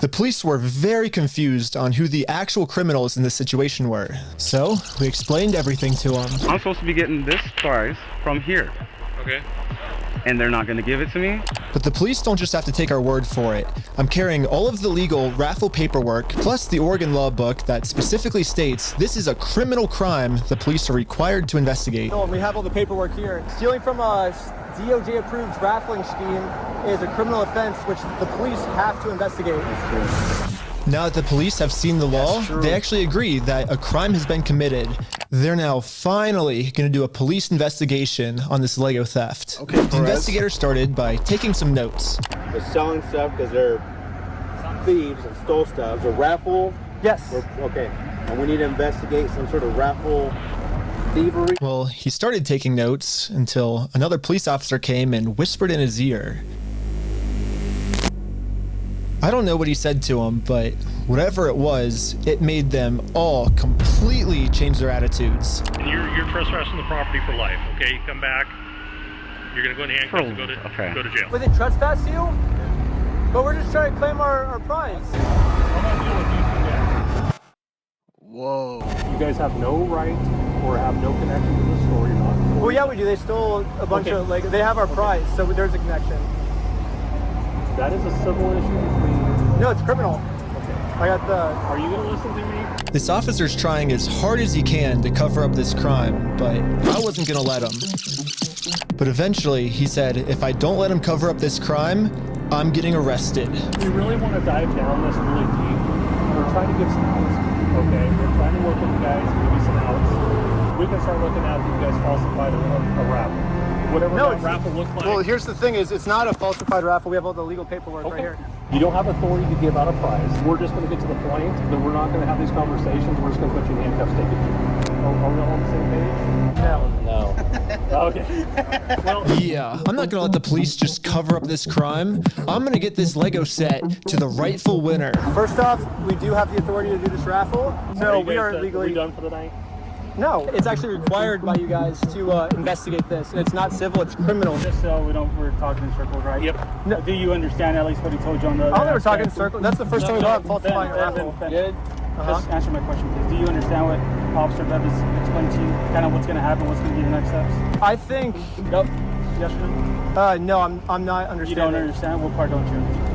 B: The police were very confused on who the actual criminals in this situation were. So, we explained everything to them.
T: I'm supposed to be getting this prize from here.
G: Okay.
T: And they're not going to give it to me?
B: But the police don't just have to take our word for it. I'm carrying all of the legal raffle paperwork, plus the Oregon law book that specifically states this is a criminal crime the police are required to investigate.
E: Oh, and we have all the paperwork here. Stealing from a DOJ-approved raffling scheme is a criminal offense which the police have to investigate.
B: Now that the police have seen the law, they actually agree that a crime has been committed. They're now finally going to do a police investigation on this Lego theft.
A: Okay,
B: the investigator started by taking some notes.
K: They're selling stuff because they're thieves and stole stuff. It's a raffle?
E: Yes.
K: Okay. And we need to investigate some sort of raffle thievery.
B: Well, he started taking notes until another police officer came and whispered in his ear. I don't know what he said to him, but whatever it was, it made them all completely change their attitudes.
P: And you're trespassing the property for life, okay? You come back, you're gonna go in handcuffs and go to jail.
E: But they trespass you? But we're just trying to claim our prize.
A: Whoa.
G: You guys have no right or have no connection to the store. You're not.
E: Well, yeah, we do. They stole a bunch of Lego. They have our prize, so there's a connection.
G: That is a civil issue between...
E: No, it's criminal.
G: Okay.
E: I got the...
G: Are you going to listen to me?
B: This officer's trying as hard as he can to cover up this crime, but I wasn't going to let him. But eventually, he said, if I don't let him cover up this crime, I'm getting arrested.
G: We really want to dive down this really deep. We're trying to give some outs. Okay? We're trying to work with you guys and give you some outs. We can start looking at you guys falsified a raffle. Whatever that raffle looked like.
E: Well, here's the thing is, it's not a falsified raffle. We have all the legal paperwork right here.
G: You don't have authority to give out a prize. We're just going to get to the point that we're not going to have these conversations. We're just going to put you in handcuffs, take it. Are we all on the same page?
E: No.
G: Okay. Well,
B: yeah, I'm not going to let the police just cover up this crime. I'm going to get this Lego set to the rightful winner.
E: First off, we do have the authority to do this raffle. So we are legally...
G: Are we done for the night?
E: No, it's actually required by you guys to investigate this, and it's not civil, it's criminal.
G: Just so we're talking in circles, right? Yep. No. Do you understand at least what he told you on the...
E: I don't think we're talking in circles. That's the first time we've had falsifying a raffle.
G: Good. Just answer my question, please. Do you understand what Officer Bev has explained to you? Kind of what's going to happen, what's going to be the next steps?
E: I think...
G: Nope. Yes or no?
E: No, I'm not understanding.
G: You don't understand? What part don't you understand?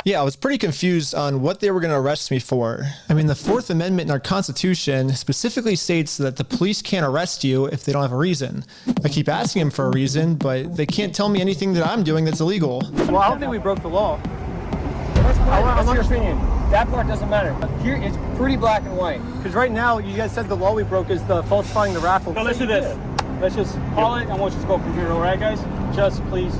B: Yeah, I was pretty confused on what they were going to arrest me for. I mean, the Fourth Amendment in our Constitution specifically states that the police can't arrest you if they don't have a reason. I keep asking them for a reason, but they can't tell me anything that I'm doing that's illegal.
E: Well, I don't think we broke the law.
G: What's your opinion? That part doesn't matter. Here, it's pretty black and white.
E: Because right now, you guys said the law we broke is the falsifying the raffle.
G: So let's do this. Let's just call it, and we'll just go from here, all right, guys? Just please.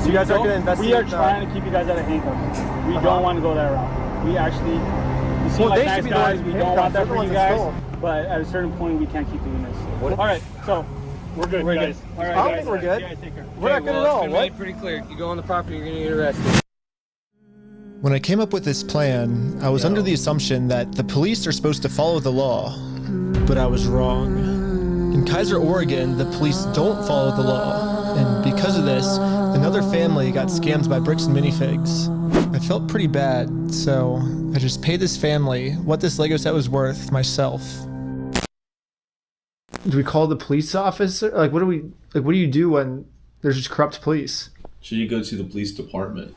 E: So you guys are going to investigate?
G: We are trying to keep you guys out of handcuffs. We don't want to go that route. We actually, you seem like nice guys. We don't want that for you guys. But at a certain point, we can't keep doing this. All right, so we're good, guys. All right,
E: I don't think we're good.
G: Yeah, take care.
E: We're not good at all.
F: It's made pretty clear. You go on the property, you're going to get arrested.
B: When I came up with this plan, I was under the assumption that the police are supposed to follow the law. But I was wrong. In Kaiser, Oregon, the police don't follow the law. And because of this, another family got scammed by Bricks Minifigs. I felt pretty bad, so I just paid this family what this Lego set was worth myself. Do we call the police officer? What do you do when there's just corrupt police?
H: Should you go to the police department?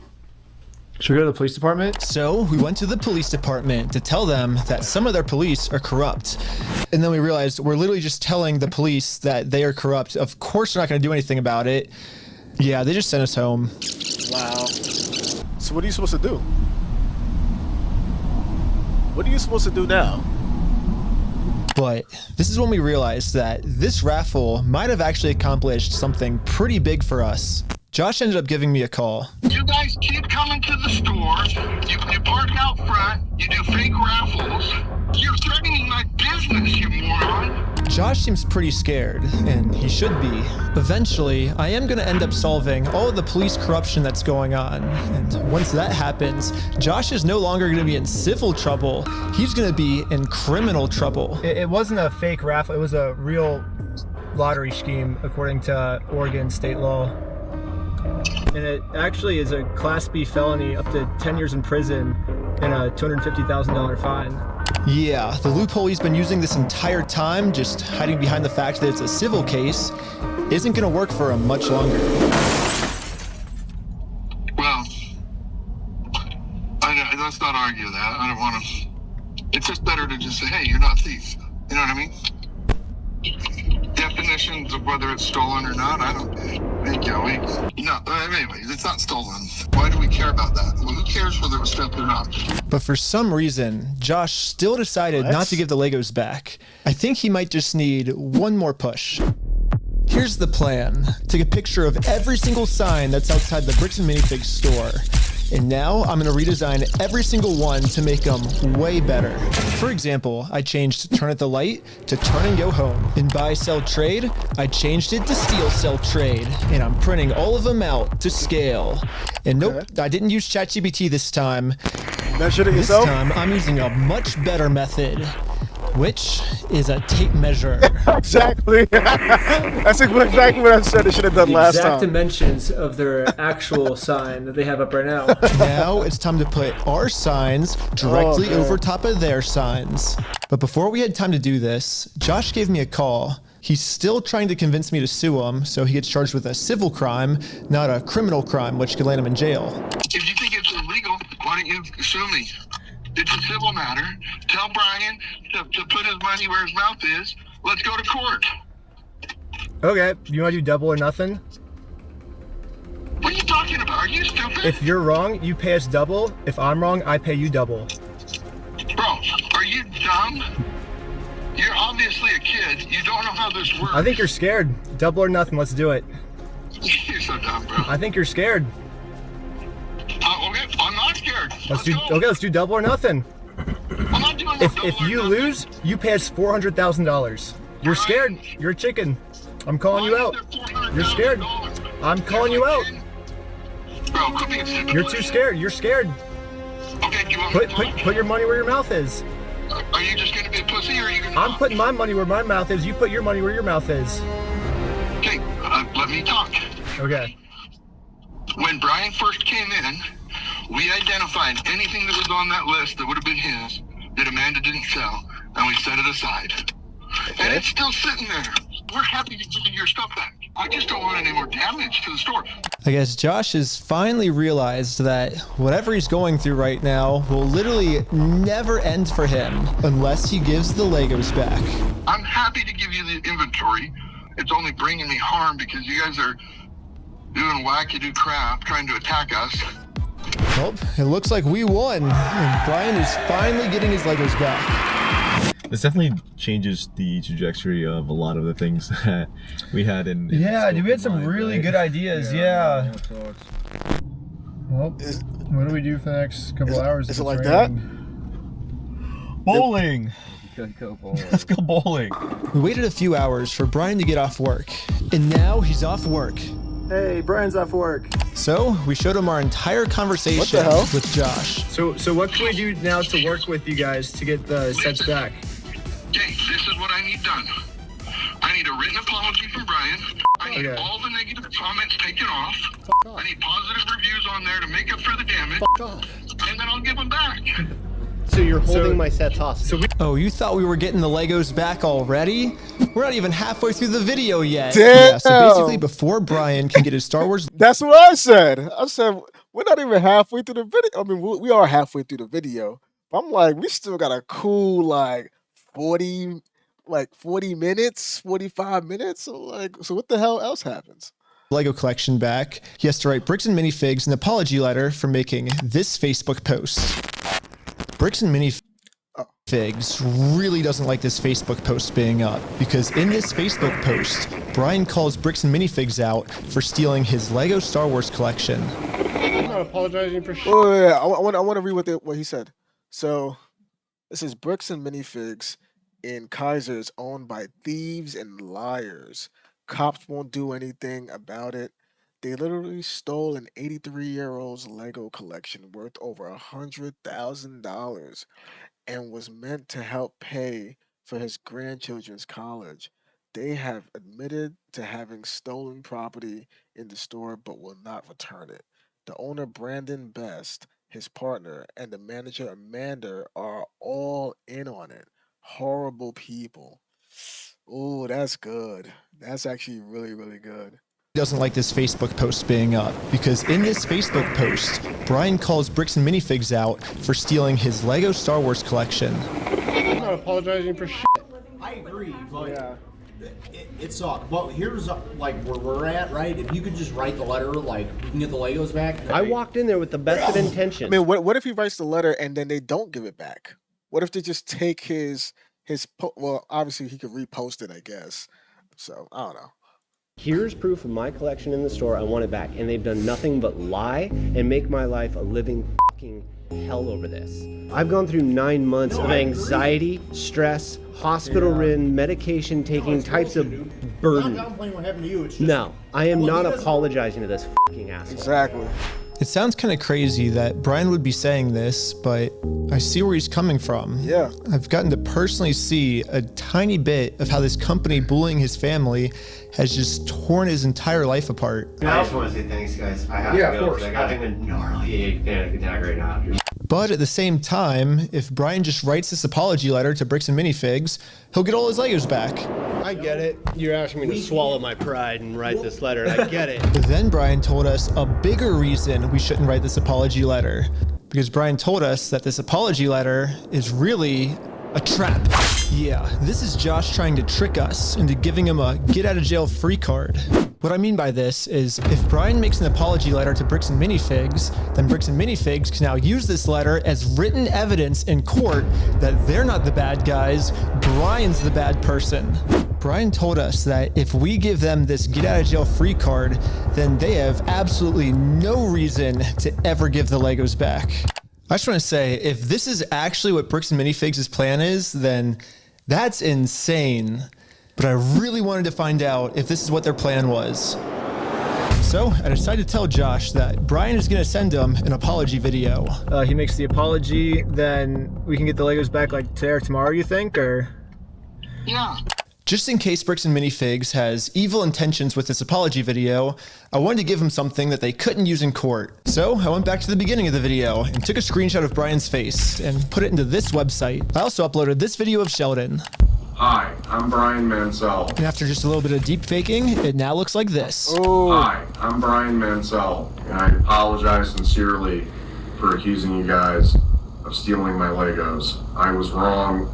B: Should we go to the police department? So we went to the police department to tell them that some of their police are corrupt. And then we realized we're literally just telling the police that they are corrupt. Of course they're not going to do anything about it. Yeah, they just sent us home.
A: Wow. So what are you supposed to do? What are you supposed to do now?
B: But this is when we realized that this raffle might have actually accomplished something pretty big for us. Josh ended up giving me a call.
O: You guys keep coming to the store. You park out front. You do fake raffles. You're threatening my business, you moron.
B: Josh seems pretty scared, and he should be. Eventually, I am going to end up solving all of the police corruption that's going on. And once that happens, Josh is no longer going to be in civil trouble. He's going to be in criminal trouble. It wasn't a fake raffle. It was a real lottery scheme, according to Oregon state law. And it actually is a Class B felony up to 10 years in prison and a $250,000 fine. Yeah, the loophole he's been using this entire time, just hiding behind the fact that it's a civil case, isn't going to work for him much longer.
O: Well, let's not argue that. I don't want to. It's just better to just say, hey, you're not a thief. You know what I mean? Definitions of whether it's stolen or not, I don't think, anyways, it's not stolen. Why do we care about that? Well, who cares whether it was stolen or not?
B: But for some reason, Josh still decided not to give the Legos back. I think he might just need one more push. Here's the plan. Take a picture of every single sign that's outside the Bricks Minifigs store. And now I'm going to redesign every single one to make them way better. For example, I changed turn at the light to turn and go home. In buy, sell, trade, I changed it to steal, sell, trade. And I'm printing all of them out to scale. And nope, I didn't use ChatGPT this time.
A: Measured it yourself?
B: This time I'm using a much better method, which is a tape measure.
A: Exactly. That's exactly what I said they should have done last time.
B: Exact dimensions of their actual sign that they have up right now. Now it's time to put our signs directly over top of their signs. But before we had time to do this, Josh gave me a call. He's still trying to convince me to sue him so he gets charged with a civil crime, not a criminal crime, which could land him in jail.
O: If you think it's illegal, why don't you sue me? It's a civil matter. Tell Brian to put his money where his mouth is. Let's go to court.
B: Okay, you want to do double or nothing?
O: What are you talking about? Are you stupid?
B: If you're wrong, you pay us double. If I'm wrong, I pay you double.
O: Bro, are you dumb? You're obviously a kid. You don't know how this works.
B: I think you're scared. Double or nothing, let's do it.
O: You're so dumb, bro.
B: I think you're scared.
O: Okay, I'm not scared.
B: Let's do double or nothing.
O: I'm not doing
B: If you lose, you pay us $400,000. You're scared. You're a chicken. I'm calling you out. You're scared. I'm calling you out.
O: Bro, quit being stupid.
B: You're too scared. You're scared.
O: Okay, do you want me to
B: put your money where your mouth is.
O: Are you just gonna be a pussy, or are you gonna?
B: I'm putting my money where my mouth is. You put your money where your mouth is.
O: Okay, let me talk.
B: Okay.
O: When Brian first came in, we identified anything that was on that list that would have been his that Amanda didn't sell, and we set it aside. And it's still sitting there. We're happy to give you your stuff back. I just don't want any more damage to the store.
B: I guess Josh has finally realized that whatever he's going through right now will literally never end for him unless he gives the Legos back.
O: I'm happy to give you the inventory. It's only bringing me harm because you guys are doing wackadoo crap trying to attack us.
B: Well, it looks like we won, and Brian is finally getting his Legos back.
H: This definitely changes the trajectory of a lot of the things that we had in
B: yeah, dude, we had some really good ideas. Yeah. Well, what do we do for the next couple hours?
A: Is it like that?
H: Bowling. Let's go bowling.
B: We waited a few hours for Brian to get off work, and now he's off work. Hey, Brian's off work. So we showed him our entire conversation with Josh. So what can we do now to work with you guys to get the sets back?
O: Okay, this is what I need done. I need a written apology from Brian. I need all the negative comments taken off. I need positive reviews on there to make up for the damage. And then I'll give them back.
E: So you're holding my sets hostage.
B: Oh, you thought we were getting the Legos back already? We're not even halfway through the video yet.
A: Damn.
B: Yeah, so basically before Brian can get his Star Wars...
A: That's what I said. I said, we're not even halfway through the video. I mean, we are halfway through the video. But I'm like, we still got a cool, like, 40 minutes, 45 minutes. So what the hell else happens?
B: Lego collection back. He has to write Bricks and Minifigs an apology letter for making this Facebook post. Bricks and Minifigs really doesn't like this Facebook post being up because in this Facebook post, Brian calls Bricks and Minifigs out for stealing his Lego Star Wars collection.
K: I'm not apologizing for shit.
A: Oh, yeah, I want to read what he said. So this is Bricks and Minifigs in Kaiser is owned by thieves and liars. Cops won't do anything about it. They literally stole an 83-year-old's Lego collection worth over $100,000 and was meant to help pay for his grandchildren's college. They have admitted to having stolen property in the store but will not return it. The owner, Brandon Best, his partner, and the manager, Amanda, are all in on it. Horrible people. Oh, that's good. That's actually really, really good.
B: Doesn't like this Facebook post being up because in this Facebook post, Brian calls Bricks and Minifigs out for stealing his Lego Star Wars collection.
K: I'm not apologizing for shit.
I: I agree, but it's but here's like where we're at, right? If you could just write the letter, like we can get the Legos back.
E: I walked in there with the best of intentions.
A: I mean, what if he writes the letter and then they don't give it back? What if they just take his well, obviously he could repost it, I guess. So I don't know.
E: Here's proof of my collection in the store. I want it back. And they've done nothing but lie and make my life a living fucking hell over this. I've gone through 9 months of anxiety, stress, hospital-ridden, medication-taking types of burden.
I: I'm not downplaying what happened to you. It's just,
E: No, I am not apologizing to this fucking asshole.
A: Exactly.
B: It sounds kind of crazy that Brian would be saying this, but I see where he's coming from.
A: Yeah.
B: I've gotten to personally see a tiny bit of how this company bullying his family has just torn his entire life apart.
C: I just want to say thanks, guys. I have to go because I'm having a gnarly panic attack right now.
B: But at the same time, if Brian just writes this apology letter to Bricks and Minifigs, he'll get all his Legos back.
E: I get it. You're asking me to swallow my pride and write this letter, and I get it.
B: But then Brian told us a bigger reason we shouldn't write this apology letter. Because Brian told us that this apology letter is really a trap. Yeah, this is Josh trying to trick us into giving him a get-out-of-jail-free card. What I mean by this is if Brian makes an apology letter to Bricks and Minifigs, then Bricks and Minifigs can now use this letter as written evidence in court that they're not the bad guys, Brian's the bad person. Brian told us that if we give them this get-out-of-jail-free card, then they have absolutely no reason to ever give the Legos back. I just want to say, if this is actually what Bricks and Minifigs' plan is, then that's insane. But I really wanted to find out if this is what their plan was. So I decided to tell Josh that Brian is going to send him an apology video. He makes the apology, then we can get the Legos back like today or tomorrow, you think, or?
O: Yeah.
B: Just in case Bricks and Minifigs has evil intentions with this apology video, I wanted to give him something that they couldn't use in court. So I went back to the beginning of the video and took a screenshot of Brian's face and put it into this website. I also uploaded this video of Sheldon.
J: Hi, I'm Brian Mansell.
B: And after just a little bit of deep faking, it now looks like this.
J: Hi, I'm Brian Mansell, and I apologize sincerely for accusing you guys of stealing my Legos. I was wrong,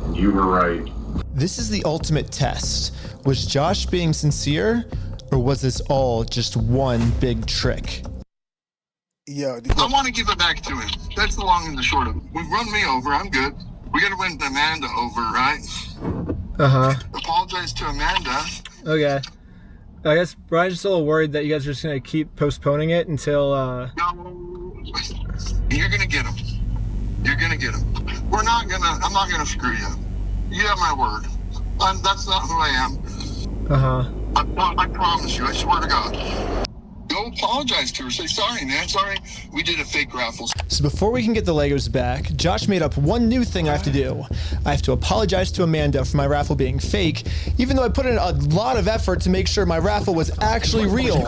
J: and you were right.
B: This is the ultimate test. Was Josh being sincere, or was this all just one big trick?
A: Yeah,
O: I want to give it back to him. That's the long and the short of it. We've run me over. I'm good. We got to win Amanda over, right?
B: Uh-huh.
O: Apologize to Amanda.
B: Okay. I guess Brian's just a little worried that you guys are just going to keep postponing it until,
O: No. You're going to get him. You're going to get him. I'm not going to screw you. You have my word. That's not who I am.
B: Uh-huh.
O: I promise you. I swear to God. Go apologize to her. Say, sorry, man. Sorry. We did a fake raffle.
B: So before we can get the Legos back, Josh made up one new thing I have to do. I have to apologize to Amanda for my raffle being fake, even though I put in a lot of effort to make sure my raffle was actually real.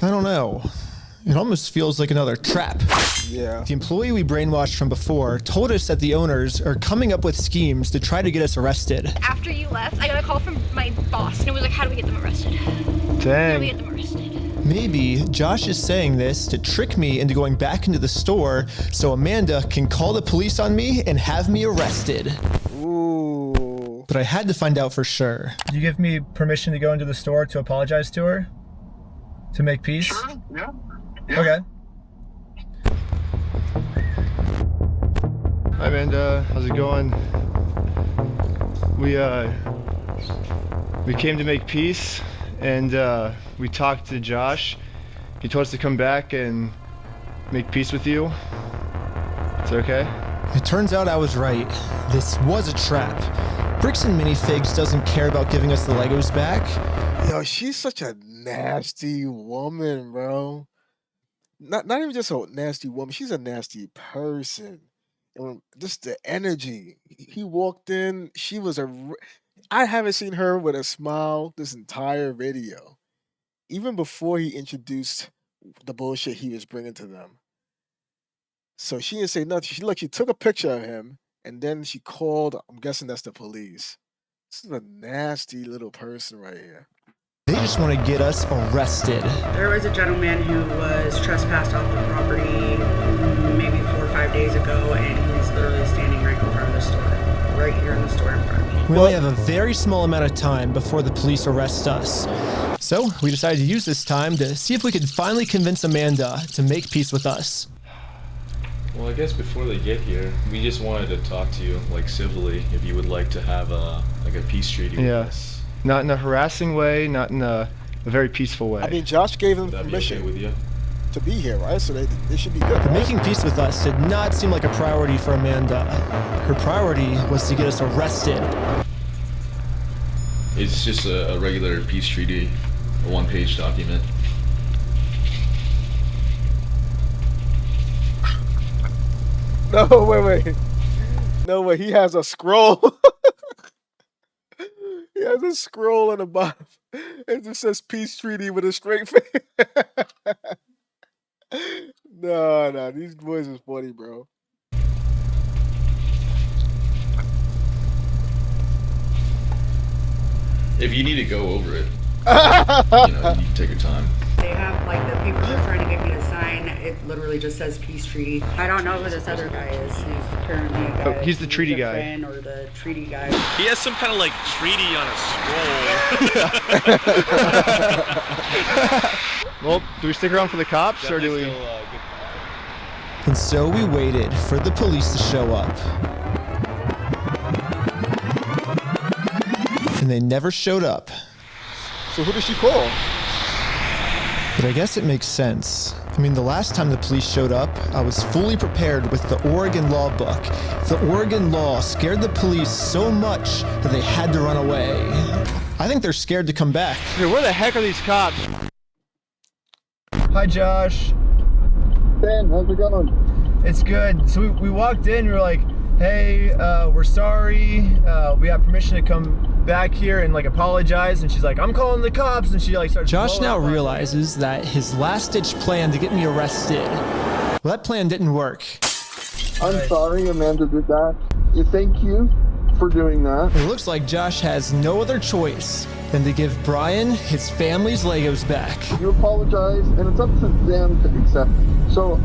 B: I don't know. It almost feels like another trap.
A: Yeah.
B: The employee we brainwashed from before told us that the owners are coming up with schemes to try to get us arrested.
R: After you left, I got a call from my boss, and it was like, how do we get them arrested? How do we get them arrested?
B: Maybe Josh is saying this to trick me into going back into the store so Amanda can call the police on me and have me arrested.
A: Ooh.
B: But I had to find out for sure. Do you give me permission to go into the store to apologize to her? To make peace?
O: Sure, yeah.
L: Okay. Hi Amanda, how's it going? We came to make peace, and we talked to Josh. He told us to come back and make peace with you. Is that okay?
B: It turns out I was right. This was a trap. Bricks Minifigs doesn't care about giving us the Legos back.
A: Yo, she's such a nasty woman, bro. Not even just a nasty woman. She's a nasty person. And just the energy. He walked in. She was I haven't seen her with a smile this entire video. Even before he introduced the bullshit he was bringing to them. So she didn't say nothing. She took a picture of him, and then she called. I'm guessing that's the police. This is a nasty little person right here.
B: They just want to get us arrested.
M: There was a gentleman who was trespassed off the property maybe 4 or 5 days ago, and he's literally standing right in front of the store. Right here in the store in front of me.
B: We only have a very small amount of time before the police arrest us. So we decided to use this time to see if we could finally convince Amanda to make peace with us.
H: Well, I guess before they get here, we just wanted to talk to you, like civilly, if you would like to have a peace treaty with us.
L: Not in a harassing way, not in a very peaceful way.
A: I mean, Josh gave them
H: Would that be
A: permission
H: okay with you?
A: to be here, right? So they should be good.
B: But
A: Right?
B: making peace with us did not seem like a priority for Amanda. Her priority was to get us arrested.
H: It's just a regular peace treaty, a one-page document.
A: No, wait. No, wait. He has a scroll. He has a scroll on the bottom. It just says peace treaty with a straight face. No, these boys is funny, bro.
H: If you need to go over it, you can take your time.
M: They have, like, the paper they're trying to get me to sign, it literally just says peace treaty. I don't know who this other guy is. He's apparently a guy.
L: Oh, he's the treaty guy.
M: Friend or the treaty guy.
N: He has some kind of, like, treaty on a scroll.
L: Well, do we stick around for the cops, or do we?
B: And so we waited for the police to show up. And they never showed up.
A: So who did she call?
B: But I guess it makes sense. I mean, the last time the police showed up, I was fully prepared with the Oregon law book. The Oregon law scared the police so much that they had to run away. I think they're scared to come back.
L: Hey, where the heck are these cops? Hi, Josh.
Q: Ben, how's it going?
L: It's good. So we walked in, we were like, hey, we're sorry. We have permission to come back here and like apologize. And she's like, I'm calling the cops. And she like starts.
B: Josh now realizes that his last-ditch plan to get me arrested, well, that plan didn't work.
Q: I'm sorry Amanda did that. Thank you for doing that.
B: It looks like Josh has no other choice than to give Brian his family's Legos back.
Q: You apologize, and it's up to them to accept it. So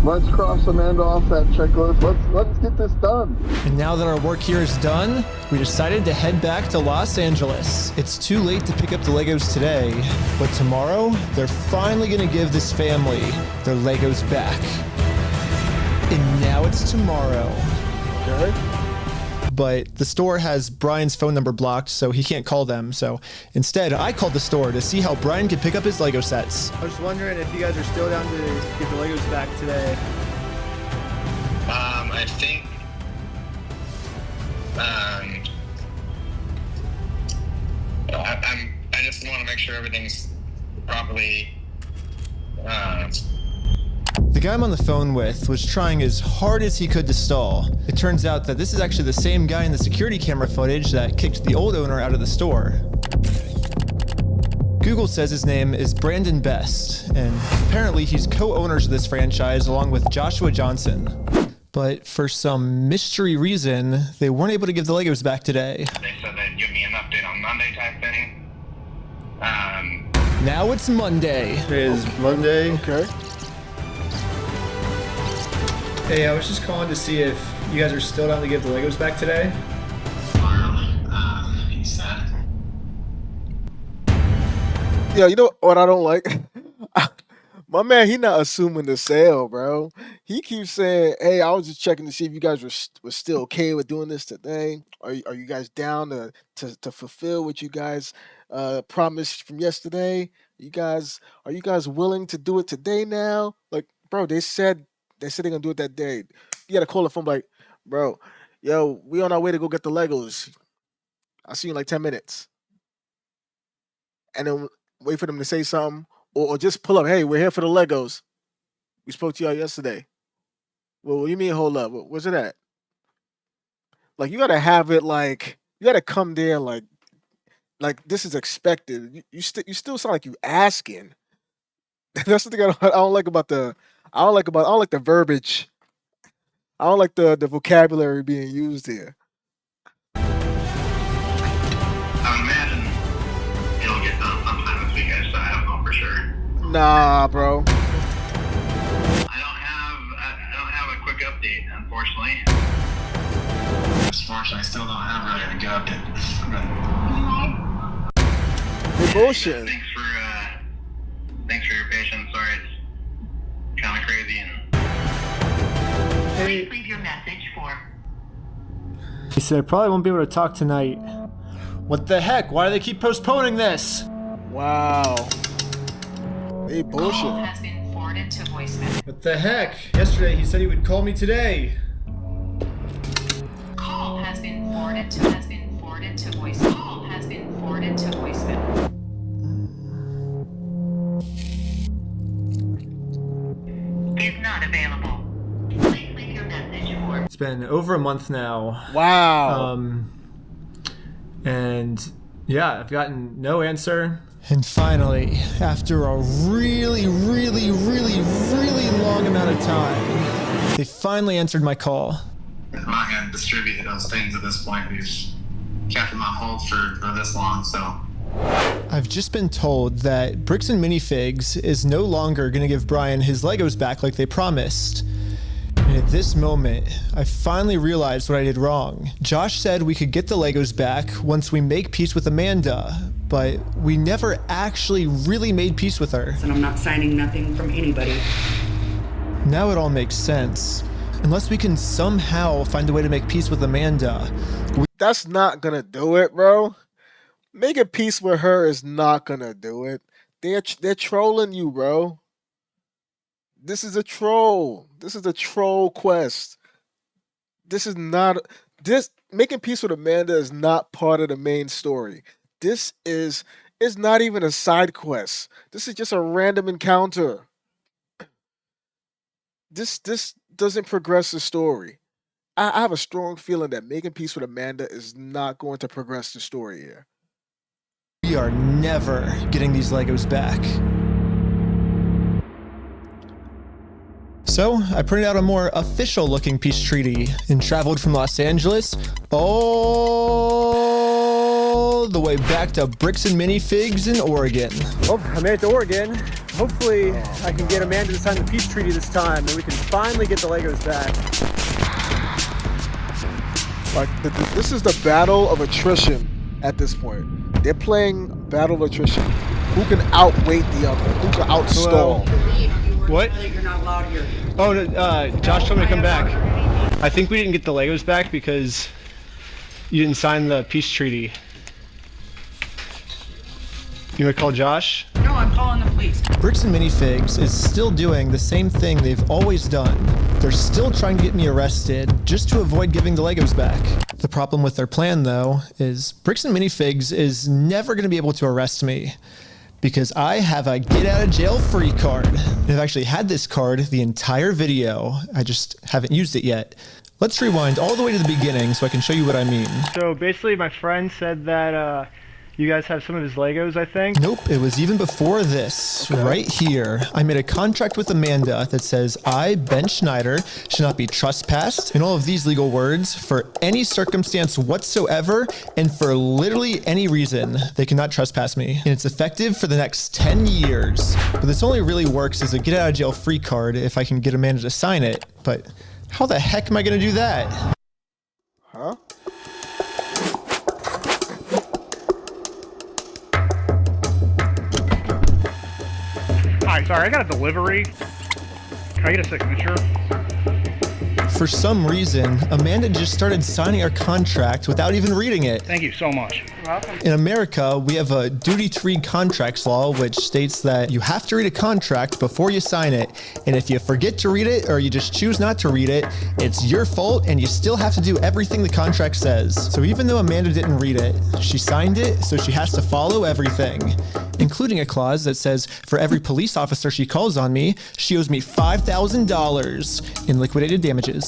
Q: let's cross Amanda off that checklist. Let's get this done.
B: And now that our work here is done, we decided to head back to Los Angeles. It's too late to pick up the Legos today, but tomorrow, they're finally gonna give this family their Legos back. And now it's tomorrow.
A: Okay.
B: But the store has Brian's phone number blocked, so he can't call them. So instead, I called the store to see how Brian could pick up his Lego sets.
L: I was just wondering if you guys are still down to get the Legos back today.
O: I think. I just want to make
D: make sure everything's properly.
B: The guy I'm on the phone with was trying as hard as he could to stall. It turns out that this is actually the same guy in the security camera footage that kicked the old owner out of the store. Google says his name is Brandon Best, and apparently he's co-owners of this franchise along with Joshua Johnson. But for some mystery reason, they weren't able to give the Legos back today.
D: They said they'd give me an update on Monday type thing.
B: Now it's Monday.
L: It is Monday.
A: Okay.
B: Hey, I was just calling to see if you guys are still down to give the Legos back today.
D: He said.
A: Yeah, you know what I don't like? My man, he not assuming the sale, bro. He keeps saying, "Hey, I was just checking to see if you guys were still okay with doing this today. Are you guys down to fulfill what you guys promised from yesterday? Are you guys willing to do it today now?" Like, bro, they said they're gonna do it that day. You gotta call the phone like, "Bro, yo, we on our way to go get the Legos. I'll see you in like 10 minutes." And then wait for them to say something. Or just pull up. "Hey, we're here for the Legos. We spoke to y'all yesterday." Well, what do you mean, hold up? Where's it at? Like, you gotta have it like, you gotta come there like this is expected. You still sound like you asking. That's the thing I don't like about I don't like the verbiage. I don't like the vocabulary being used here.
D: I would imagine it'll get done sometime this week. I don't know for sure.
A: Nah, bro.
D: I don't have a quick update, unfortunately. Unfortunately, I still don't have really a good update.
A: They bullshit.
D: Thanks for your patience. Sorry, it's kind of crazy and.
B: Hey.
D: Leave your message for.
B: He said I probably won't be able to talk tonight. What the heck? Why do they keep postponing this?
A: Wow. They bullshit.
D: Call has been forwarded to voicemail.
B: What the heck? Yesterday he said he would call me today.
D: Call has been forwarded to voicemail. Call has been forwarded to voicemail. Is not available. Please leave your message for.
B: It's been over a month now.
A: Wow.
B: And yeah, I've gotten no answer. And finally, after a really long amount of time, they finally answered my call.
D: I'm not going to distribute those things at this point. We've kept them on hold for this long, so.
B: I've just been told that Bricks Minifigs is no longer going to give Brian his Legos back like they promised. And at this moment, I finally realized what I did wrong. Josh said we could get the Legos back once we make peace with Amanda, but we never actually really made peace with her.
M: And I'm not signing nothing from anybody.
B: Now it all makes sense. Unless we can somehow find a way to make peace with Amanda.
A: That's not gonna do it, bro. Making peace with her is not gonna do it. They're trolling you, bro. This is a troll. This is a troll quest. This making peace with Amanda is not part of the main story. It's not even a side quest. This is just a random encounter. This doesn't progress the story. I have a strong feeling that making peace with Amanda is not going to progress the story here.
B: We are never getting these Legos back. So I printed out a more official looking peace treaty and traveled from Los Angeles all the way back to Bricks Minifigs in Oregon.
U: Well, I made it to Oregon. Hopefully I can get Amanda to sign the peace treaty this time and we can finally get the Legos back.
A: Like this is the battle of attrition at this point. They're playing battle of attrition. Who can outweight the other? Who can outstall?
B: What?
M: You're not allowed here.
B: Oh, no, Josh told me to come back. I think we didn't get the Legos back because you didn't sign the peace treaty. You want to call Josh?
M: No, I'm calling the police.
B: Bricks Minifigs is still doing the same thing they've always done. They're still trying to get me arrested just to avoid giving the Legos back. The problem with their plan, though, is Bricks and Minifigs is never going to be able to arrest me because I have a get out of jail free card. And I've actually had this card the entire video. I just haven't used it yet. Let's rewind all the way to the beginning so I can show you what I mean.
L: So basically my friend said that you guys have some of his Legos, I think?
B: Nope, it was even before this. Okay. Right here, I made a contract with Amanda that says I, Ben Schneider, should not be trespassed, and all of these legal words, for any circumstance whatsoever, and for literally any reason, they cannot trespass me. And it's effective for the next 10 years. But this only really works as a get out of jail free card if I can get Amanda to sign it. But how the heck am I gonna do that?
A: Huh?
P: Hi, sorry, I got a delivery. Can I get a signature?
B: For some reason, Amanda just started signing our contract without even reading it.
P: Thank you so much. You're welcome.
B: In America, we have a duty to read contracts law, which states that you have to read a contract before you sign it. And if you forget to read it or you just choose not to read it, it's your fault and you still have to do everything the contract says. So even though Amanda didn't read it, she signed it, so she has to follow everything, including a clause that says for every police officer she calls on me, she owes me $5,000 in liquidated damages.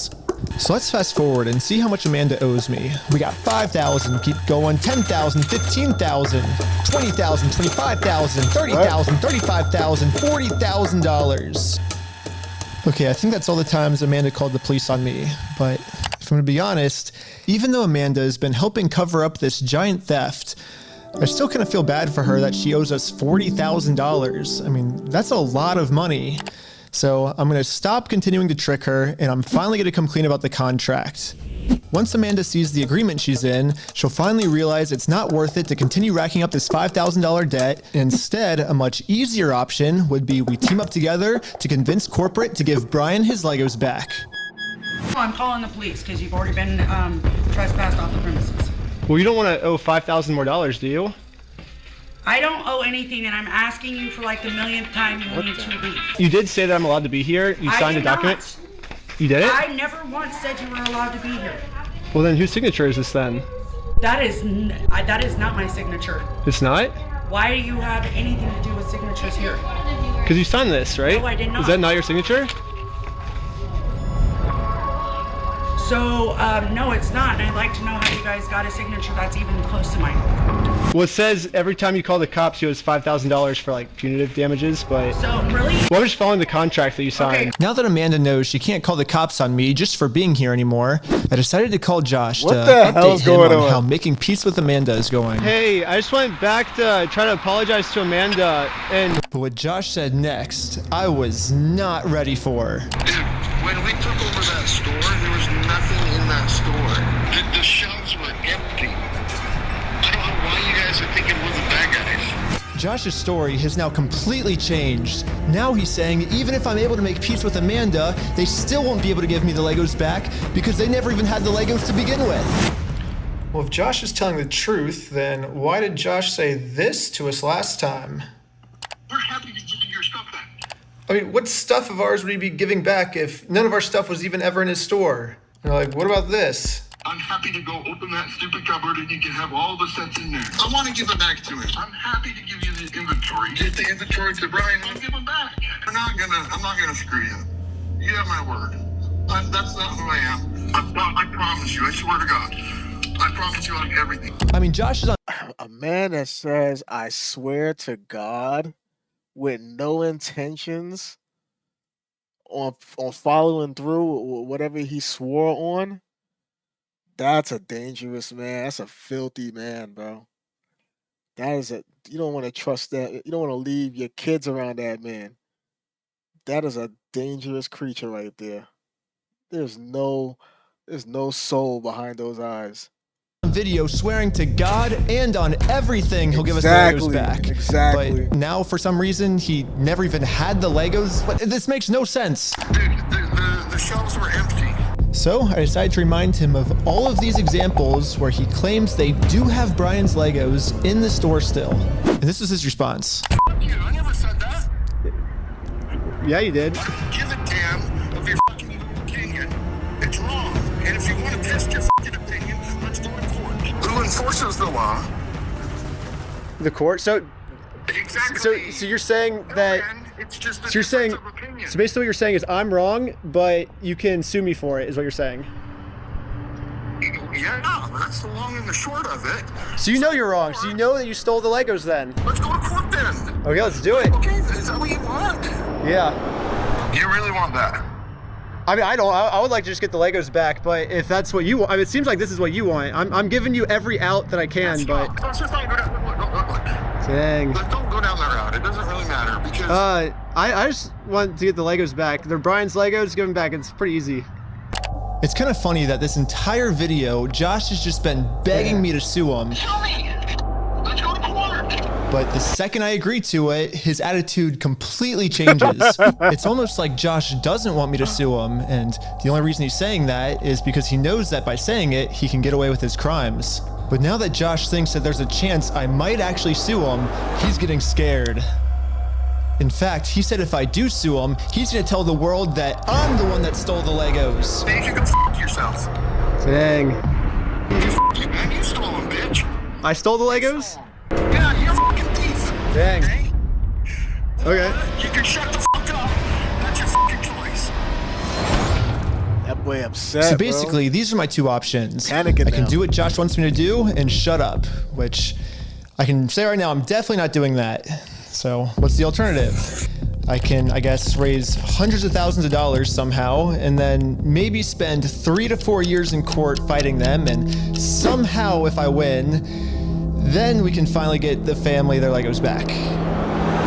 B: So let's fast forward and see how much Amanda owes me. We got $5,000, keep going, $10,000, $15,000, $20,000, $25,000, $30,000, $35,000, $40,000. Okay, I think that's all the times Amanda called the police on me, but if I'm gonna be honest, even though Amanda has been helping cover up this giant theft, I still kind of feel bad for her that she owes us $40,000. I mean, that's a lot of money. So I'm going to stop continuing to trick her, and I'm finally going to come clean about the contract. Once Amanda sees the agreement she's in, she'll finally realize it's not worth it to continue racking up this $5,000 debt. Instead, a much easier option would be we team up together to convince corporate to give Brian his Legos back.
M: I'm calling the police because you've already been trespassed off the premises.
L: Well, you don't want to owe $5,000 more, do you?
M: I don't owe anything, and I'm asking you for like the millionth time you need to leave.
L: You did say that I'm allowed to be here. You signed a document. You did it?
M: I never once said you were allowed to be here.
L: Well, then whose signature is this then?
M: That is not my signature.
L: It's not?
M: Why do you have anything to do with signatures here?
L: Because you signed this, right?
M: No, I did not.
L: Is that not your signature?
M: So, no, it's not, and I'd like to know how you guys got a signature that's even close to mine.
L: Well, it says every time you call the cops, you owe us $5,000 for like punitive damages, but...
M: So, really?
L: Well, I'm just following the contract that you signed.
B: Okay. Now that Amanda knows she can't call the cops on me just for being here anymore, I decided to call Josh to update him on how making peace with Amanda is going.
L: Hey, I just went back to try to apologize to Amanda, and...
B: But what Josh said next, I was not ready for.
O: When we took over that store, there was nothing in that store. The shelves were empty. I don't know why you guys are thinking we're the bad guys.
B: Josh's story has now completely changed. Now he's saying even if I'm able to make peace with Amanda, they still won't be able to give me the Legos back because they never even had the Legos to begin with. Well, if Josh is telling the truth, then why did Josh say this to us last time?
O: We're happy to give you your stuff back.
B: I mean, what stuff of ours would he be giving back if none of our stuff was even ever in his store? And like, what about this?
O: I'm happy to go open that stupid cupboard and you can have all the sets in there. I want to give it back to him. I'm happy to give you the inventory. Get the inventory to Brian, I'll give him back. I'm not gonna screw you. You have my word. That's not who I am. I promise you, I swear to God. I promise you on everything.
B: I mean, Josh is on
A: A man that says, I swear to God, with no intentions on following through with whatever he swore on, that's a dangerous man. That's a filthy man, bro. You don't want to trust that. You don't want to leave your kids around that man. That is a dangerous creature right there. There's no soul behind those eyes.
B: Video swearing to God and on everything he'll give us the Legos back.
A: Exactly.
B: But now for some reason he never even had the Legos. But this makes no sense.
O: Dude, the shelves were empty.
B: So I decided to remind him of all of these examples where he claims they do have Brian's Legos in the store still. And this was his response.
O: Fuck you, I never said that.
L: Yeah, you did.
O: Give a damn of your fucking opinion. It's wrong. And if you want to test your fucking opinion, enforces the law.
U: The court? So
O: Exactly.
U: so you're saying that
O: It's just a
U: so you're saying
O: difference of opinion.
U: so basically what you're saying is I'm wrong, but you can sue me for it, is what you're saying.
O: Yeah, that's the long and the short of it.
U: So you know you're wrong. So you know that you stole the Legos then.
O: Let's go to court then.
U: Okay, let's do it.
O: Okay, is that what you want?
U: Yeah.
O: You really want that?
U: I mean, I don't. I would like to just get the Legos back, but if that's what you want, I mean, it seems like this is what you want. I'm giving you every out that I can, but.
O: Let's just not go down. Look.
U: Dang.
O: Don't go down that route. It doesn't really matter because.
U: I just want to get the Legos back. They're Brian's Legos. Give them back. It's pretty easy.
B: It's kind of funny that this entire video, Josh has just been begging me to sue him.
O: Tell me. Let's go to court.
B: But the second I agree to it, his attitude completely changes. It's almost like Josh doesn't want me to sue him, and the only reason he's saying that is because he knows that by saying it, he can get away with his crimes. But now that Josh thinks that there's a chance I might actually sue him, he's getting scared. In fact, he said if I do sue him, he's gonna tell the world that I'm the one that stole the Legos.
O: Think you can f*** yourself.
U: Dang.
O: You, man, you stole them, bitch.
U: I stole the Legos?
O: Yeah, you're a fucking thief.
U: Dang. Okay.
O: You can shut the fuck up. That's your fucking choice.
A: That boy upset.
B: So basically, these are my two options.
A: Panicking
B: I can
A: now.
B: do what Josh wants me to do and shut up, which I can say right now, I'm definitely not doing that. So what's the alternative? I can, I guess, raise hundreds of thousands of dollars somehow, and then maybe spend 3 to 4 years in court fighting them, and somehow if I win, then we can finally get the family their Legos back.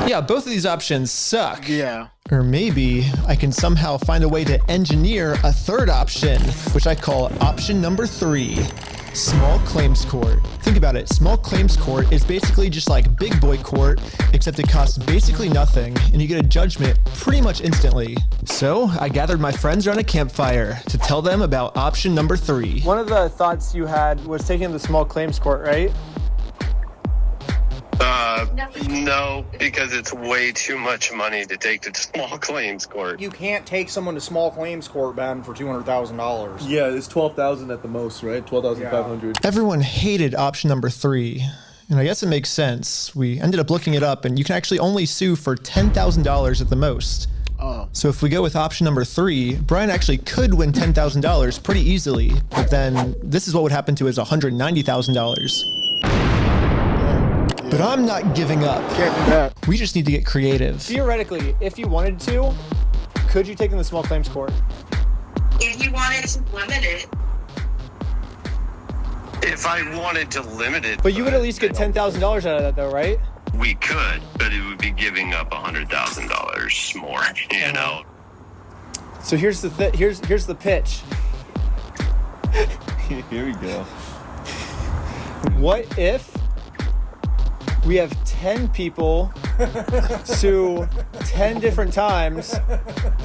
B: Yeah, both of these options suck.
A: Yeah.
B: Or maybe I can somehow find a way to engineer a third option, which I call option number 3. Small claims court. Think about it. Small claims court is basically just like big boy court, except it costs basically nothing, and you get a judgment pretty much instantly. So I gathered my friends around a campfire to tell them about option number 3.
U: One of the thoughts you had was taking the small claims court, right?
C: No, because it's way too much money to take to small claims court.
I: You can't take someone to small claims court, Ben, for $200,000.
H: Yeah, it's 12,000 at the most, right? 12,500.
B: Everyone hated option number 3. And I guess it makes sense. We ended up looking it up, and you can actually only sue for $10,000 at the most.
A: Oh.
B: So if we go with option number 3, Brian actually could win $10,000 pretty easily, but then this is what would happen to his $190,000. But I'm not giving up.
A: Can't do that.
B: We just need to get creative.
U: Theoretically, if you wanted to, could you take them to small claims court?
O: If you wanted to limit it.
C: If I wanted to limit it,
U: But you would at least get $10,000 out of that, though, right?
C: we could, but it would be giving up $100,000 more, you know?
U: So here's the here's the pitch.
H: Here we go.
U: What if we have 10 people sue 10 different times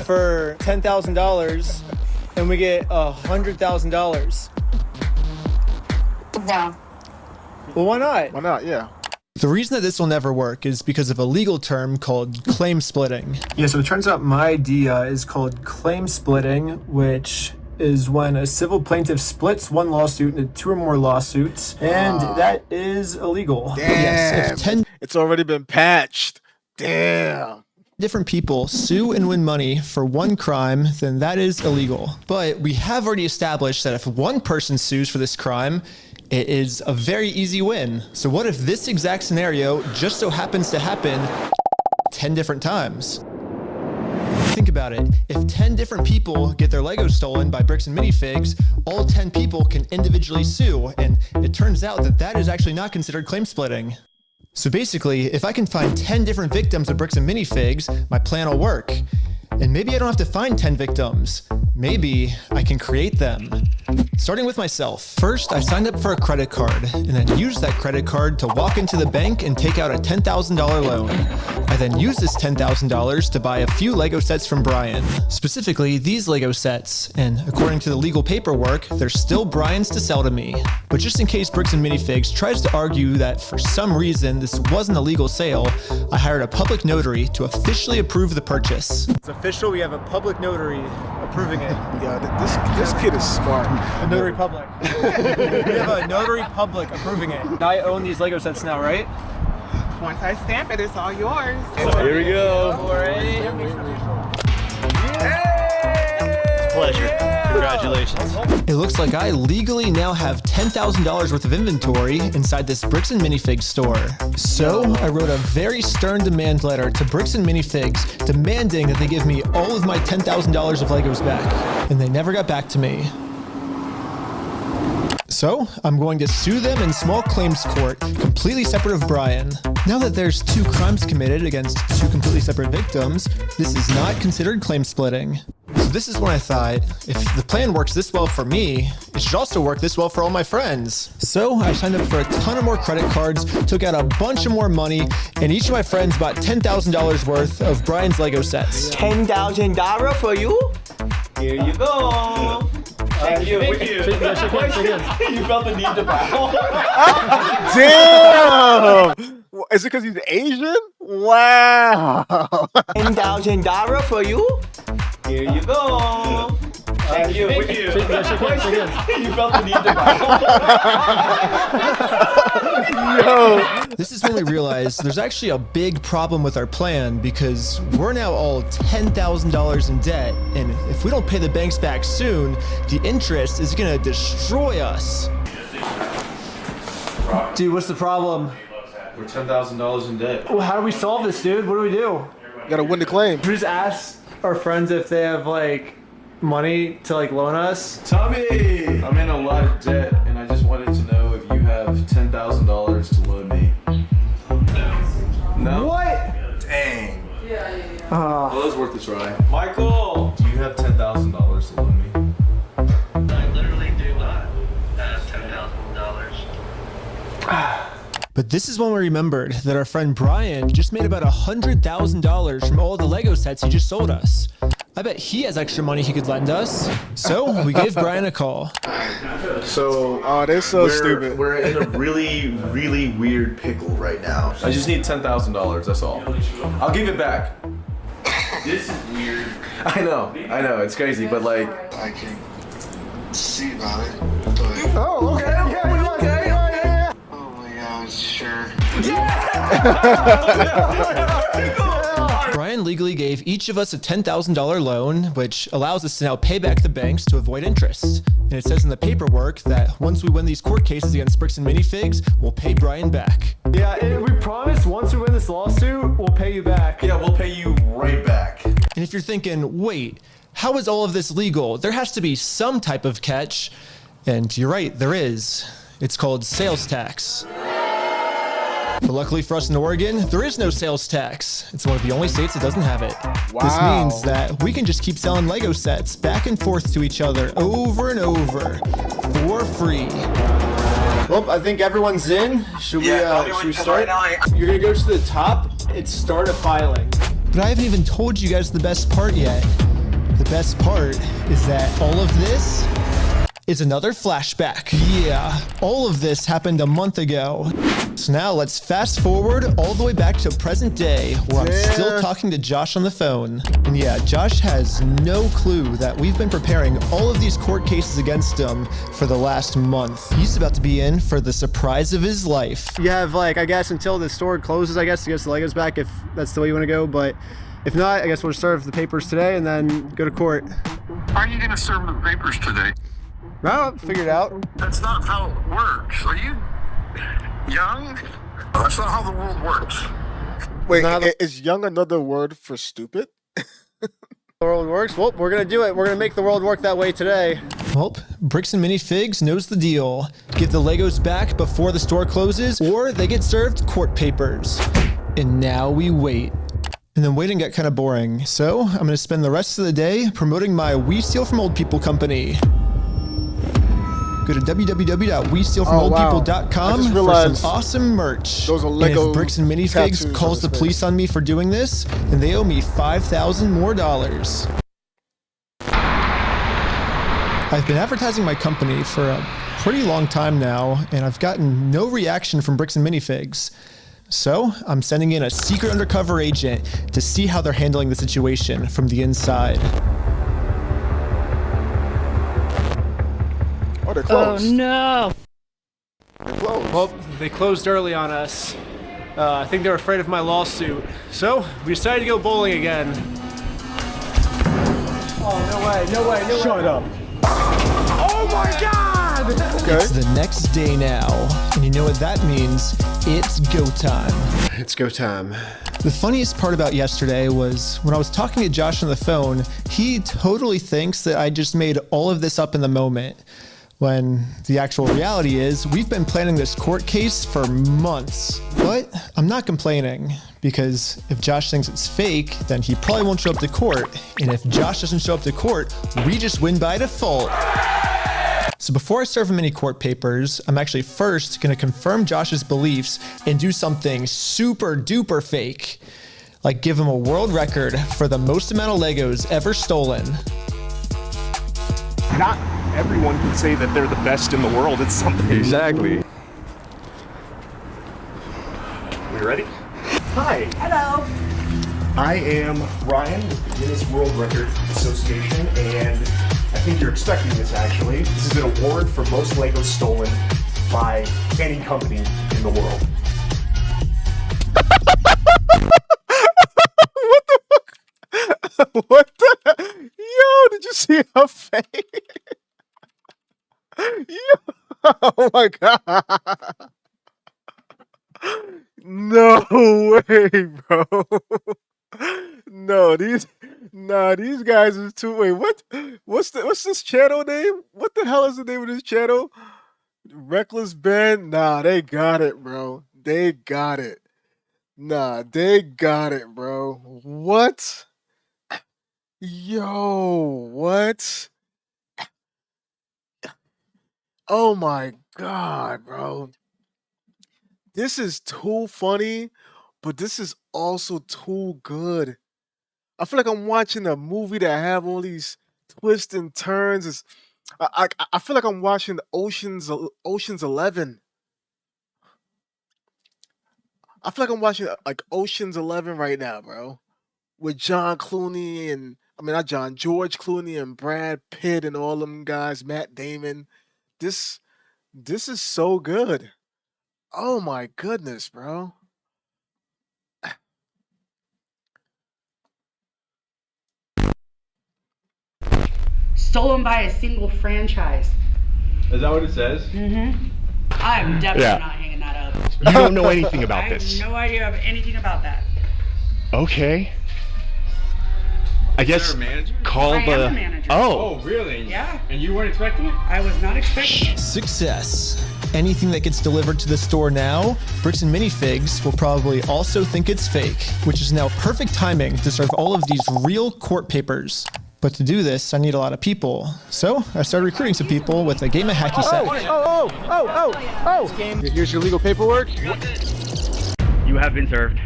U: for $10,000 and we get $100,000?
O: No.
U: Well, why not?
A: Why not? Yeah.
B: The reason that this will never work is because of a legal term called claim splitting.
U: Yeah, so it turns out my idea is called claim splitting, which is when a civil plaintiff splits one lawsuit into 2 or more lawsuits, and that is illegal.
A: Damn.
B: Yes, if 10
A: It's already been patched. Damn.
B: different people sue and win money for one crime, then that is illegal. But we have already established that if one person sues for this crime, it is a very easy win. So what if this exact scenario just so happens to happen 10 different times? Think about it. If 10 different people get their Legos stolen by Bricks and Minifigs, all 10 people can individually sue, and it turns out that that is actually not considered claim splitting. So basically, if I can find 10 different victims of Bricks and Minifigs, my plan will work. And maybe I don't have to find 10 victims. Maybe I can create them. Starting with myself. First, I signed up for a credit card and then used that credit card to walk into the bank and take out a $10,000 loan. I then used this $10,000 to buy a few Lego sets from Brian. Specifically, these Lego sets, and according to the legal paperwork, they're still Brian's to sell to me. But just in case Bricks and Minifigs tries to argue that for some reason this wasn't a legal sale, I hired a public notary to officially approve the purchase.
U: It's official. We have a public notary approving it.
A: Yeah, this kid is smart.
U: A notary public. We have a notary public approving it. I own these Lego sets now, right?
S: Once I stamp it, it's all yours.
U: Here we go.
K: Pleasure. Congratulations.
B: It looks like I legally now have $10,000 worth of inventory inside this Bricks Minifigs store. So I wrote a very stern demand letter to Bricks Minifigs demanding that they give me all of my $10,000 of Legos back. And they never got back to me. So I'm going to sue them in small claims court, completely separate of Brian. Now that there's 2 crimes committed against 2 completely separate victims, this is not considered claim splitting. So this is when I thought, if the plan works this well for me, it should also work this well for all my friends. So I signed up for a ton of more credit cards, took out a bunch of more money, and each of my friends bought $10,000 worth of Brian's Lego sets.
K: $10,000 for you? Here you go. Thank you.
U: Thank you.
K: You felt the need to bow.
A: Damn! Is it because he's Asian? Wow!
K: $10,000 for you? Here you go. Thank you.
U: Thank you.
K: You felt the need to bow.
A: Yo!
B: This is when we realized there's actually a big problem with our plan because we're now all $10,000 in debt, and if we don't pay the banks back soon, the interest is gonna destroy us. Dude, what's the problem?
H: We're $10,000 in debt.
U: Well, how do we solve this, dude? What do we do?
A: You gotta win the claim.
U: We just ask our friends if they have like money to like loan us.
H: Tommy! I'm in a lot of debt, and I just wanted to know if you have $10,000 to loan me. No?
U: What?
H: Dang.
U: Yeah.
H: Well, it was worth a try. Michael! Do you have $10,000 to loan me?
V: I literally do not have $10,000.
B: But this is when we remembered that our friend Brian just made about $100,000 from all the Lego sets he just sold us. I bet he has extra money he could lend us. So we gave Brian a call.
H: So,
A: they're so stupid.
H: We're in a really, really weird pickle right now. I just need $10,000, that's all. I'll give it back. This is weird. I know, it's crazy, but like...
O: I can see about it, but...
U: Oh, okay.
O: Oh my god, sure.
B: Brian legally gave each of us a $10,000 loan, which allows us to now pay back the banks to avoid interest. And it says in the paperwork that once we win these court cases against Bricks Minifigs, we'll pay Brian back.
U: Yeah, and we promise once we win this lawsuit, we'll pay you back.
H: Yeah, we'll pay you right back.
B: And if you're thinking, wait, how is all of this legal? There has to be some type of catch. And you're right, there is. It's called sales tax. But luckily for us in Oregon, there is no sales tax. It's one of the only states that doesn't have it.
A: Wow.
B: This means that we can just keep selling Lego sets back and forth to each other over and over for free.
U: Well, I think everyone's in. Should we start? You're gonna go to the top and start a filing.
B: But I haven't even told you guys the best part yet. The best part is that all of this is another flashback. Yeah, all of this happened a month ago. So now let's fast forward all the way back to present day where I'm still talking to Josh on the phone. And yeah, Josh has no clue that we've been preparing all of these court cases against him for the last month. He's about to be in for the surprise of his life.
U: You have like, I guess until the store closes, I guess, to get the Legos back if that's the way you want to go. But if not, I guess we'll serve the papers today and then go to court.
O: How are you gonna serve the papers today?
U: Well, figure it out.
O: That's not how it works. Are you young? That's not how the world works.
A: Wait, is young another word for stupid?
U: The world works? Well, we're gonna do it. We're gonna make the world work that way today.
B: Well, Bricks Minifigs knows the deal. Get the Legos back before the store closes, or they get served court papers. And now we wait. And then waiting got kind of boring, so I'm gonna spend the rest of the day promoting my We Steal From Old People company. Go to www.westealfromoldpeople.com for some awesome merch.
A: Those are
B: and
A: Lego
B: if Bricks Minifigs calls the police on me for doing this, then they owe me $5,000 more. I've been advertising my company for a pretty long time now, and I've gotten no reaction from Bricks Minifigs. So I'm sending in a secret undercover agent to see how they're handling the situation from the inside.
A: they're closed.
G: Oh no!
A: They're closed.
U: Well, they closed early on us. I think they were afraid of my lawsuit. So, we decided to go bowling again. Oh, no way, no way, no way.
A: Shut up.
U: Oh my God!
A: Okay.
B: It's the next day now, and you know what that means? It's go time.
E: It's go time.
B: The funniest part about yesterday was when I was talking to Josh on the phone, he totally thinks that I just made all of this up in the moment. When the actual reality is, we've been planning this court case for months. But I'm not complaining, because if Josh thinks it's fake, then he probably won't show up to court. And if Josh doesn't show up to court, we just win by default. So before I serve him any court papers, I'm actually first gonna confirm Josh's beliefs and do something super duper fake. Like give him a world record for the most amount of Legos ever stolen.
T: Not everyone can say that they're the best in the world at something.
H: Exactly.
T: We ready? Hi.
G: Hello.
T: I am Ryan with the Guinness World Record Association, and I think you're expecting this actually. This is an award for most Legos stolen by any company in the world.
A: What the? Yo, did you see her face? Yo, oh my God. No way, bro. No, these guys is too. Wait, what's this channel name? What the hell is the name of this channel? Reckless Ben? Nah, they got it, bro. They got it. Nah, they got it, bro. What? Yo, what? Oh my God, bro. This is too funny, but this is also too good. I feel like I'm watching a movie that have all these twists and turns. I feel like I'm watching Ocean's 11. I feel like I'm watching like Ocean's 11 right now, bro. With John Clooney and not George Clooney and Brad Pitt and all them guys, Matt Damon. This is so good. Oh my goodness, bro.
M: Stolen by a single franchise.
H: Is that what it says?
M: Mm-hmm. I'm definitely
T: Yeah.
M: not hanging that up.
T: You don't know anything about
M: I
T: this.
M: have no idea of anything about that.
T: Okay. I guess
H: there a manager?
T: call
M: I
T: the.
M: am a manager.
T: Oh.
H: Really?
M: Yeah.
H: And you weren't expecting it?
M: I was not expecting it.
B: Success. Anything that gets delivered to the store now, Bricks Minifigs will probably also think it's fake, which is now perfect timing to serve all of these real court papers. But to do this, I need a lot of people. So I started recruiting some people with a game of hacky sack.
A: Here's your legal paperwork.
P: You have been served.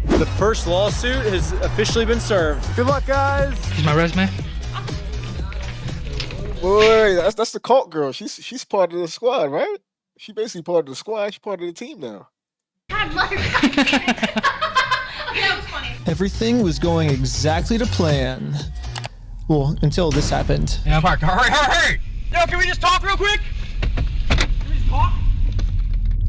U: The first lawsuit has officially been served.
A: Good luck, guys.
P: Here's my resume.
A: Boy, that's the cult girl. She's part of the squad, right? She basically part of the squad. She's part of the team now.
R: God, let her. That was funny.
B: Everything was going exactly to plan. Well, until this happened.
P: Yeah, Mark, hurry! Yo, can we just talk real quick? Can we just talk?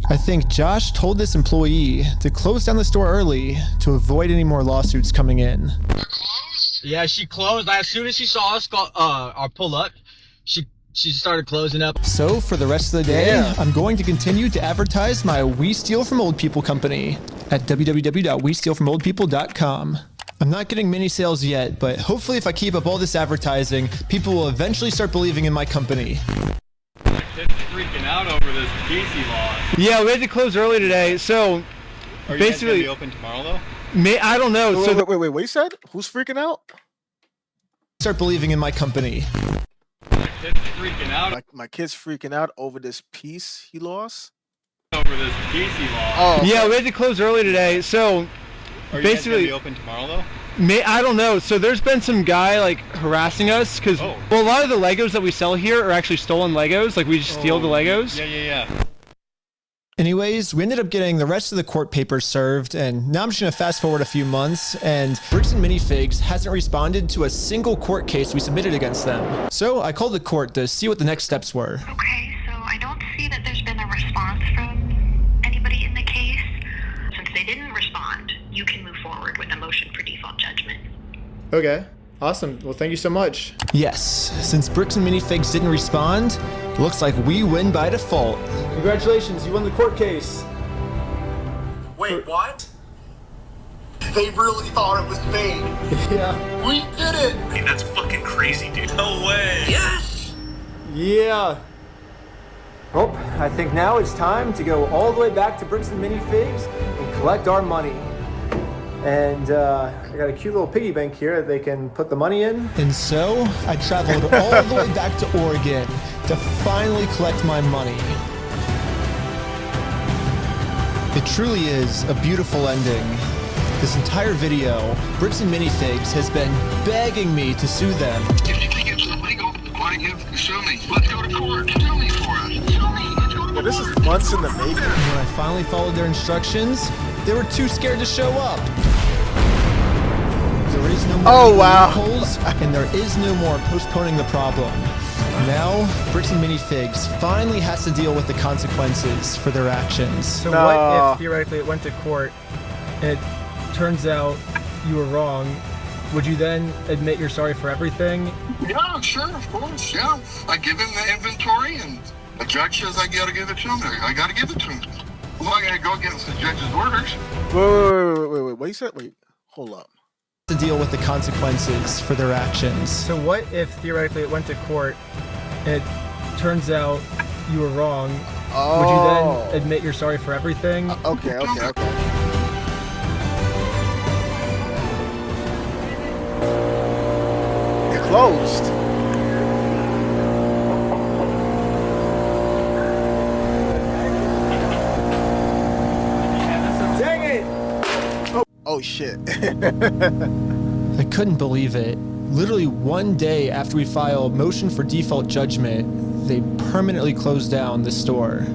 B: I think Josh told this employee to close down the store early to avoid any more lawsuits coming in.
W: Yeah, she closed. As soon as she saw us pull up, she started closing up.
B: So for the rest of the day, I'm going to continue to advertise my We Steal From Old People company at www.westealfromoldpeople.com. I'm not getting many sales yet, but hopefully if I keep up all this advertising, people will eventually start believing in my company.
H: It's freaking out over this PC law.
U: Yeah, we had to close early today, so
H: Are you
U: basically,
H: guys gonna be open tomorrow though?
U: I don't know.
A: Wait, what you said? Who's freaking out?
B: Start believing in my company.
H: It's freaking out
A: My kid's freaking out over this piece he lost.
H: over this PC law.
A: Oh, okay.
U: Yeah, we had to close early today, so
H: Are you guys
U: basically,
H: gonna be open tomorrow though?
U: I don't know. So there's been some guy like harassing us because well, a lot of the Legos that we sell here are actually stolen Legos. Like we just steal the Legos.
H: Yeah.
B: Anyways, we ended up getting the rest of the court papers served, and now I'm just gonna fast forward a few months, and Bricks Minifigs hasn't responded to a single court case we submitted against them. So I called the court to see what the next steps were.
F: Okay, so I don't see that there's been a response from anybody in the case. Since they didn't respond, you can move forward with a motion for default judgment.
B: Okay, awesome. Well, thank you so much. Yes, since Bricks Minifigs didn't respond, looks like we win by default. Congratulations, you won the court case.
O: Wait, what? They really thought it was fake.
B: Yeah.
O: We did it!
N: Hey, that's fucking crazy, dude. No way.
O: Yes!
B: Yeah. Well, I think now it's time to go all the way back to Bricks and Minifigs and collect our money. And I got a cute little piggy bank here that they can put the money in. And so I traveled all the way back to Oregon to finally collect my money. It truly is a beautiful ending. This entire video, Bricks and Minifigs has been begging me to sue them.
O: If you think it's illegal, why don't you sue me? Let's go to court. Sue me for us. Sue me. Let's go to court.
A: This is months in the making.
B: When I finally followed their instructions, they were too scared to show up. There is no more loopholes, and there is no more postponing the problem. Now, Bricks and Minifigs finally has to deal with the consequences for their actions.
U: So what if theoretically it went to court, it turns out you were wrong, would you then admit you're sorry for everything?
O: Yeah, sure, of course, yeah. I give him the inventory, and the judge says I gotta give it to him. I gotta give it to him. I'm not gonna go against the judge's orders.
A: Wait, what you said? Wait, hold up.
B: To deal with the consequences for their actions.
U: So what if theoretically it went to court, it turns out you were wrong, would you then admit you're sorry for everything?
A: Okay. It closed.
U: Dang it!
A: Oh shit.
B: I couldn't believe it. Literally one day after we filed motion for default judgment, they permanently closed down the store.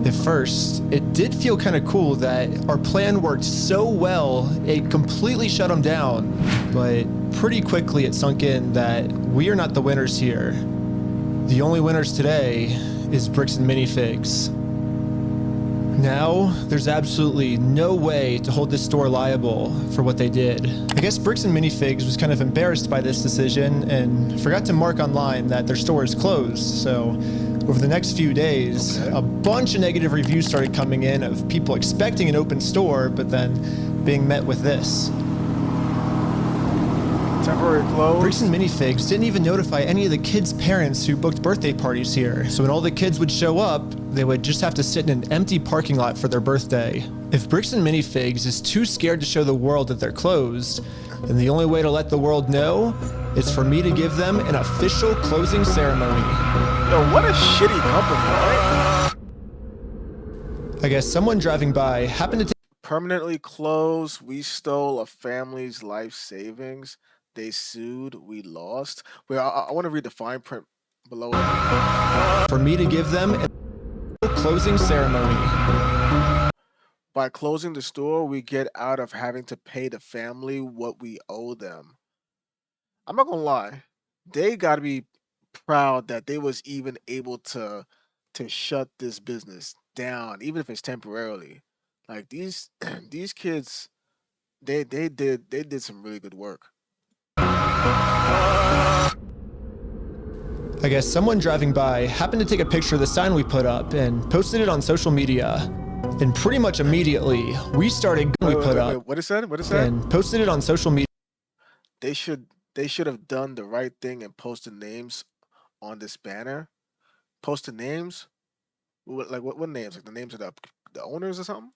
B: At first, it did feel kind of cool that our plan worked so well, it completely shut them down. But pretty quickly it sunk in that we are not the winners here. The only winners today is Bricks and Minifigs. Now, there's absolutely no way to hold this store liable for what they did. I guess Bricks and Minifigs was kind of embarrassed by this decision and forgot to mark online that their store is closed. So over the next few days, a bunch of negative reviews started coming in of people expecting an open store, but then being met with this.
A: Temporary close.
B: Bricks and Minifigs didn't even notify any of the kids' parents who booked birthday parties here. So when all the kids would show up, they would just have to sit in an empty parking lot for their birthday. If Bricks and Minifigs is too scared to show the world that they're closed, then the only way to let the world know is for me to give them an official closing ceremony.
A: Yo, what a shitty company, right?
B: I guess someone driving by happened to
A: Permanently closed. We stole a family's life savings. They sued. We lost. Wait, I want to read the fine print below it.
B: For me to give them a closing ceremony.
A: By closing the store, we get out of having to pay the family what we owe them. I'm not gonna lie. They gotta be proud that they was even able to shut this business down, even if it's temporarily. Like these kids, they did some really good work.
B: I guess someone driving by happened to take a picture of the sign we put up and posted it on social media. And pretty much immediately, we started up.
A: What is that? What is that?
B: And posted it on social media.
A: They should have done the right thing and posted names on this banner. Posted names? What names? Like the names of the owners or something?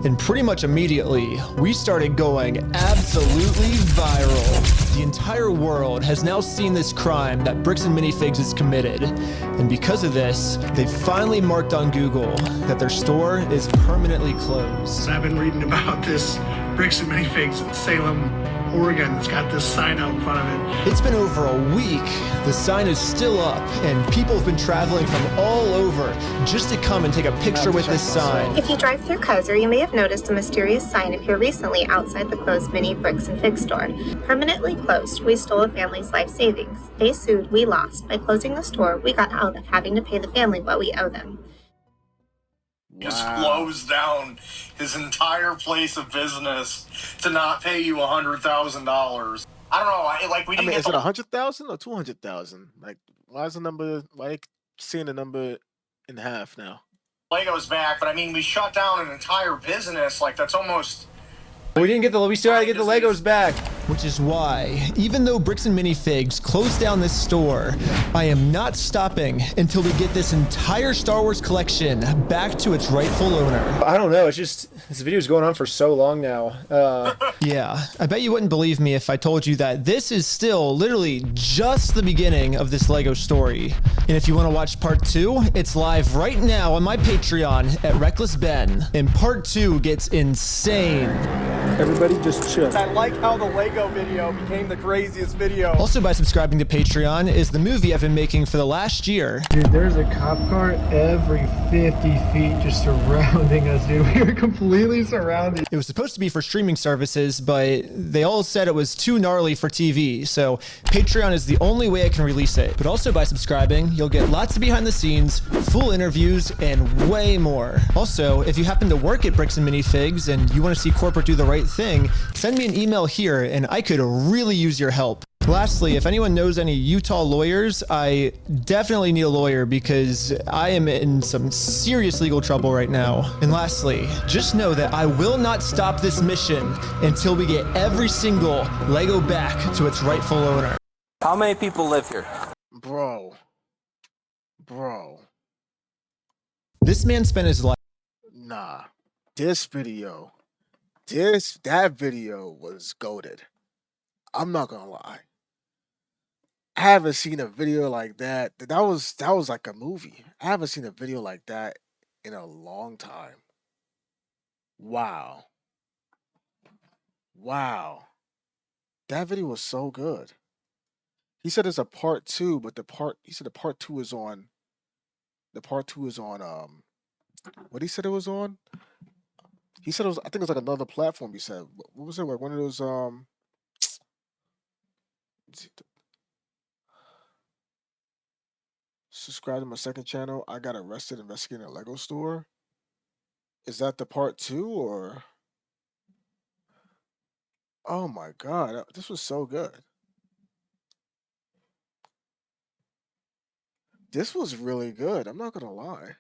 B: And pretty much immediately, we started going absolutely viral. The entire world has now seen this crime that Bricks and Minifigs has committed. And because of this, they finally marked on Google that their store is permanently closed.
T: I've been reading about this Bricks and Minifigs in Salem,
G: Oregon that's got this sign out in front of it.
B: It's been over a week. The sign is still up, and people have been traveling from all over just to come and take a picture with this sign.
J: If you drive through Kaiser, you may have noticed a mysterious sign appear recently outside the closed mini Bricks and Figs store. Permanently closed, we stole a family's life savings. They sued, we lost. By closing the store, we got out of having to pay the family what we owe them.
N: Just closed down his entire place of business to not pay you $100,000. I don't know. Like we
A: I
N: didn't
A: mean,
N: get
A: is it
N: the
A: 100,000 or 200,000? Like, why is the number like seeing the number in half now?
N: Legos back, but I mean, we shut down an entire business. Like that's almost.
B: We still gotta get the Legos back. Which is why, even though Bricks and Minifigs closed down this store, I am not stopping until we get this entire Star Wars collection back to its rightful owner.
U: I don't know, it's just, this video's going on for so long now.
B: Yeah, I bet you wouldn't believe me if I told you that this is still literally just the beginning of this Lego story. And if you want to watch part 2, it's live right now on my Patreon at Reckless Ben. And part 2 gets insane.
U: Everybody just chill.
Q: I like how the Lego video became the craziest video.
B: Also, by subscribing to Patreon is the movie I've been making for the last year.
U: Dude, there's a cop car every 50 feet just surrounding us, dude. We were completely surrounded.
B: It was supposed to be for streaming services, but they all said it was too gnarly for TV, so Patreon is the only way I can release it. But also by subscribing, you'll get lots of behind the scenes, full interviews, and way more. Also, if you happen to work at Bricks and Minifigs and you want to see corporate do the right thing, send me an email here and I could really use your help. Lastly, if anyone knows any Utah lawyers, I definitely need a lawyer because I am in some serious legal trouble right now. And lastly, just know that I will not stop this mission until we get every single Lego back to its rightful owner.
K: How many people live here?
A: Bro.
B: This man spent his life.
A: Nah. That video was goated. I'm not gonna lie. I haven't seen a video like that. That was like a movie. I haven't seen a video like that in a long time. Wow. That video was so good. He said it's a part 2, but he said the part 2 is on what he said it was on? He said it was, I think it was like another platform. He said, what was it? Like one of those subscribe to my second channel. I got arrested investigating a Lego store. Is that the part 2 or? Oh my God, this was so good. This was really good. I'm not gonna lie.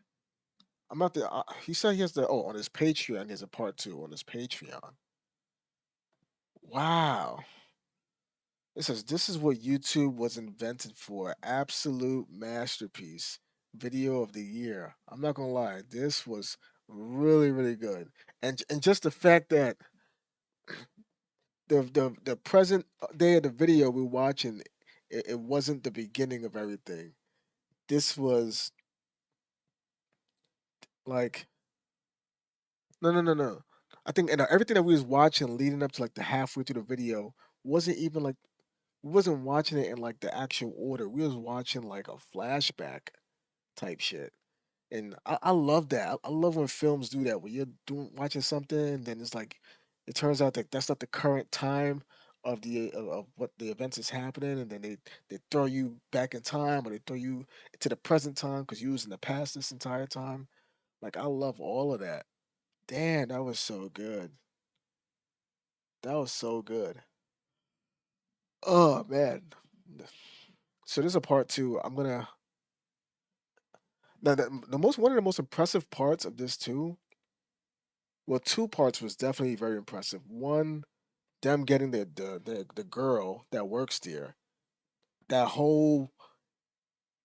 A: I'm about to. He said he has the on his Patreon. He has a part 2 on his Patreon. Wow. It says this is what YouTube was invented for. Absolute masterpiece. Video of the year. I'm not gonna lie. This was really good. And just the fact that the present day of the video we're watching, it wasn't the beginning of everything. This was like no. I think and everything that we was watching leading up to like the halfway through the video wasn't even like we wasn't watching it in like the actual order. We was watching like a flashback type shit. And I love that. I love when films do that. When you're watching something, and then it's like it turns out that that's not the current time of what the events is happening, and then they throw you back in time, or they throw you to the present time because you was in the past this entire time. Like I love all of that. Damn, that was so good. That was so good. Oh man. So there's a part 2. I'm gonna now the most one of the most impressive parts of this too. Well, 2 parts was definitely very impressive. One, them getting the girl that works there. That whole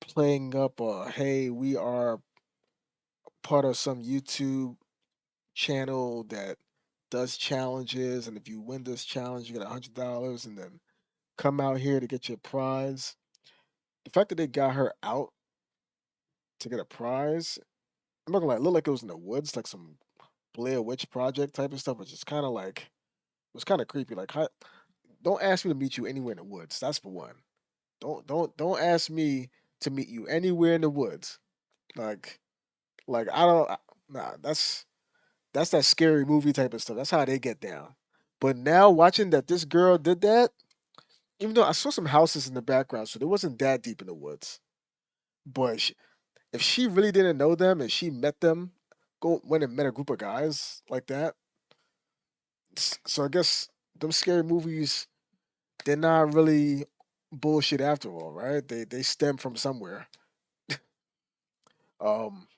A: playing up hey, we are part of some YouTube channel that does challenges, and if you win this challenge, you get $100, and then come out here to get your prize. The fact that they got her out to get a prize, I'm not gonna lie, it looked like it was in the woods, like some Blair Witch Project type of stuff, which is kind of like it was kind of creepy. Like, how don't ask me to meet you anywhere in the woods. That's for one. Don't ask me to meet you anywhere in the woods. Like I don't nah, that's that scary movie type of stuff. That's how they get down. But now watching that this girl did that, even though I saw some houses in the background, so it wasn't that deep in the woods. But if she really didn't know them and she met them, went and met a group of guys like that, so I guess them scary movies, they're not really bullshit after all, right? They stem from somewhere. Um,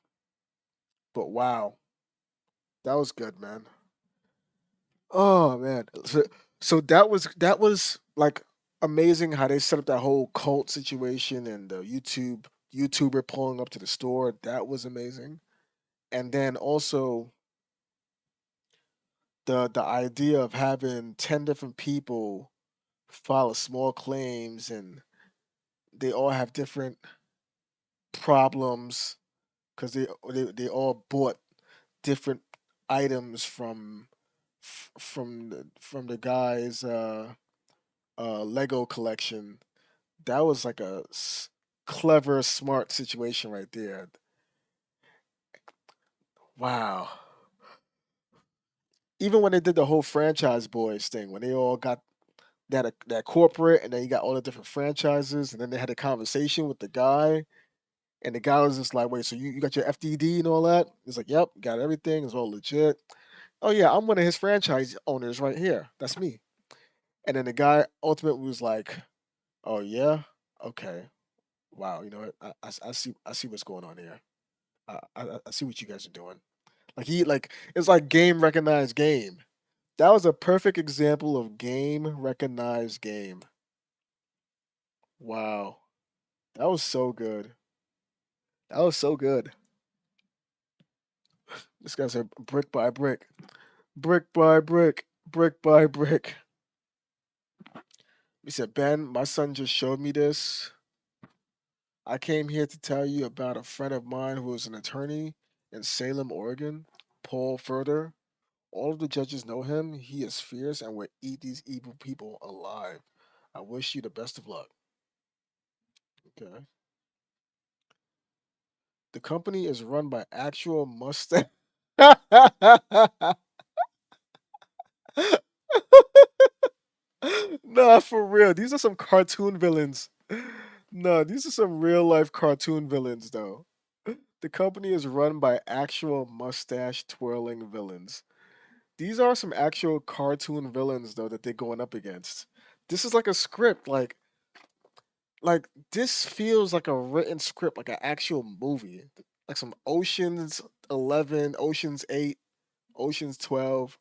A: but wow, that was good, man. Oh man, so that was like amazing how they set up that whole cult situation and the YouTuber pulling up to the store. That was amazing, and then also the idea of having 10 different people file small claims and they all have different problems because they all bought different items from the guy's Lego collection. That was like a clever, smart situation right there. Wow. Even when they did the whole franchise boys thing, when they all got that corporate, and then you got all the different franchises, and then they had a conversation with the guy, and the guy was just like, "Wait, so you got your FDD and all that?" He's like, "Yep, got everything. It's all legit." Oh yeah, I'm one of his franchise owners right here. That's me. And then the guy ultimately was like, "Oh yeah, okay, wow. You know what? I see what's going on here. I see what you guys are doing." Like it's like game recognized game. That was a perfect example of game recognized game. Wow, that was so good. That was so good. This guy said brick by brick, brick by brick, brick by brick. He said, "Ben, my son just showed me this. I came here to tell you about a friend of mine who is an attorney in Salem, Oregon, Paul Further. All of the judges know him. He is fierce and will eat these evil people alive. I wish you the best of luck." Okay. The company is run by actual mustache. Nah, for real. These are some cartoon villains. No, these are some real life cartoon villains, though. The company is run by actual mustache twirling villains. These are some actual cartoon villains, though, that they're going up against. This is like a script. This feels like a written script, like an actual movie, like some Ocean's 11, Ocean's 8, Ocean's 12.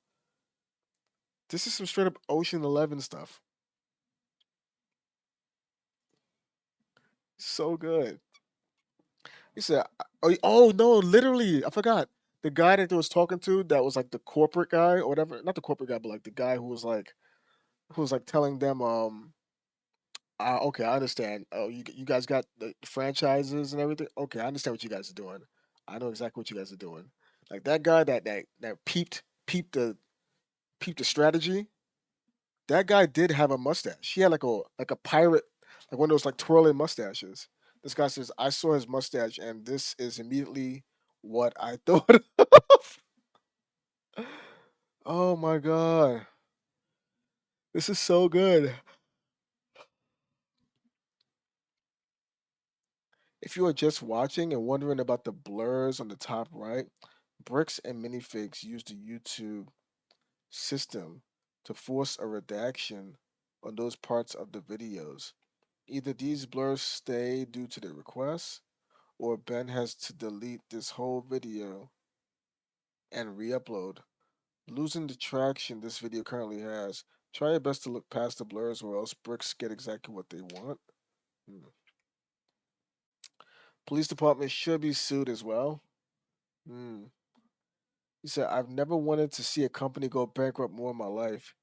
A: This is some straight up Ocean 11 stuff. So good. He said, "Oh no, literally, I forgot the guy that they was talking to that was like the corporate guy or whatever. Not the corporate guy, but like the guy who was like telling them, okay, I understand. Oh, you guys got the franchises and everything. Okay, I understand what you guys are doing. I know exactly what you guys are doing. Like that guy that peeped the strategy. That guy did have a mustache. He had like a pirate, like one of those like twirling mustaches. This guy says, "I saw his mustache, and this is immediately what I thought of." Oh my god, this is so good. If you are just watching and wondering about the blurs on the top right, Bricks and Minifigs use the YouTube system to force a redaction on those parts of the videos. Either these blurs stay due to the request, or Ben has to delete this whole video and re-upload, losing the traction this video currently has. Try your best to look past the blurs, or else Bricks get exactly what they want. Hmm. Police department should be sued as well. Hmm. He said, "I've never wanted to see a company go bankrupt more in my life.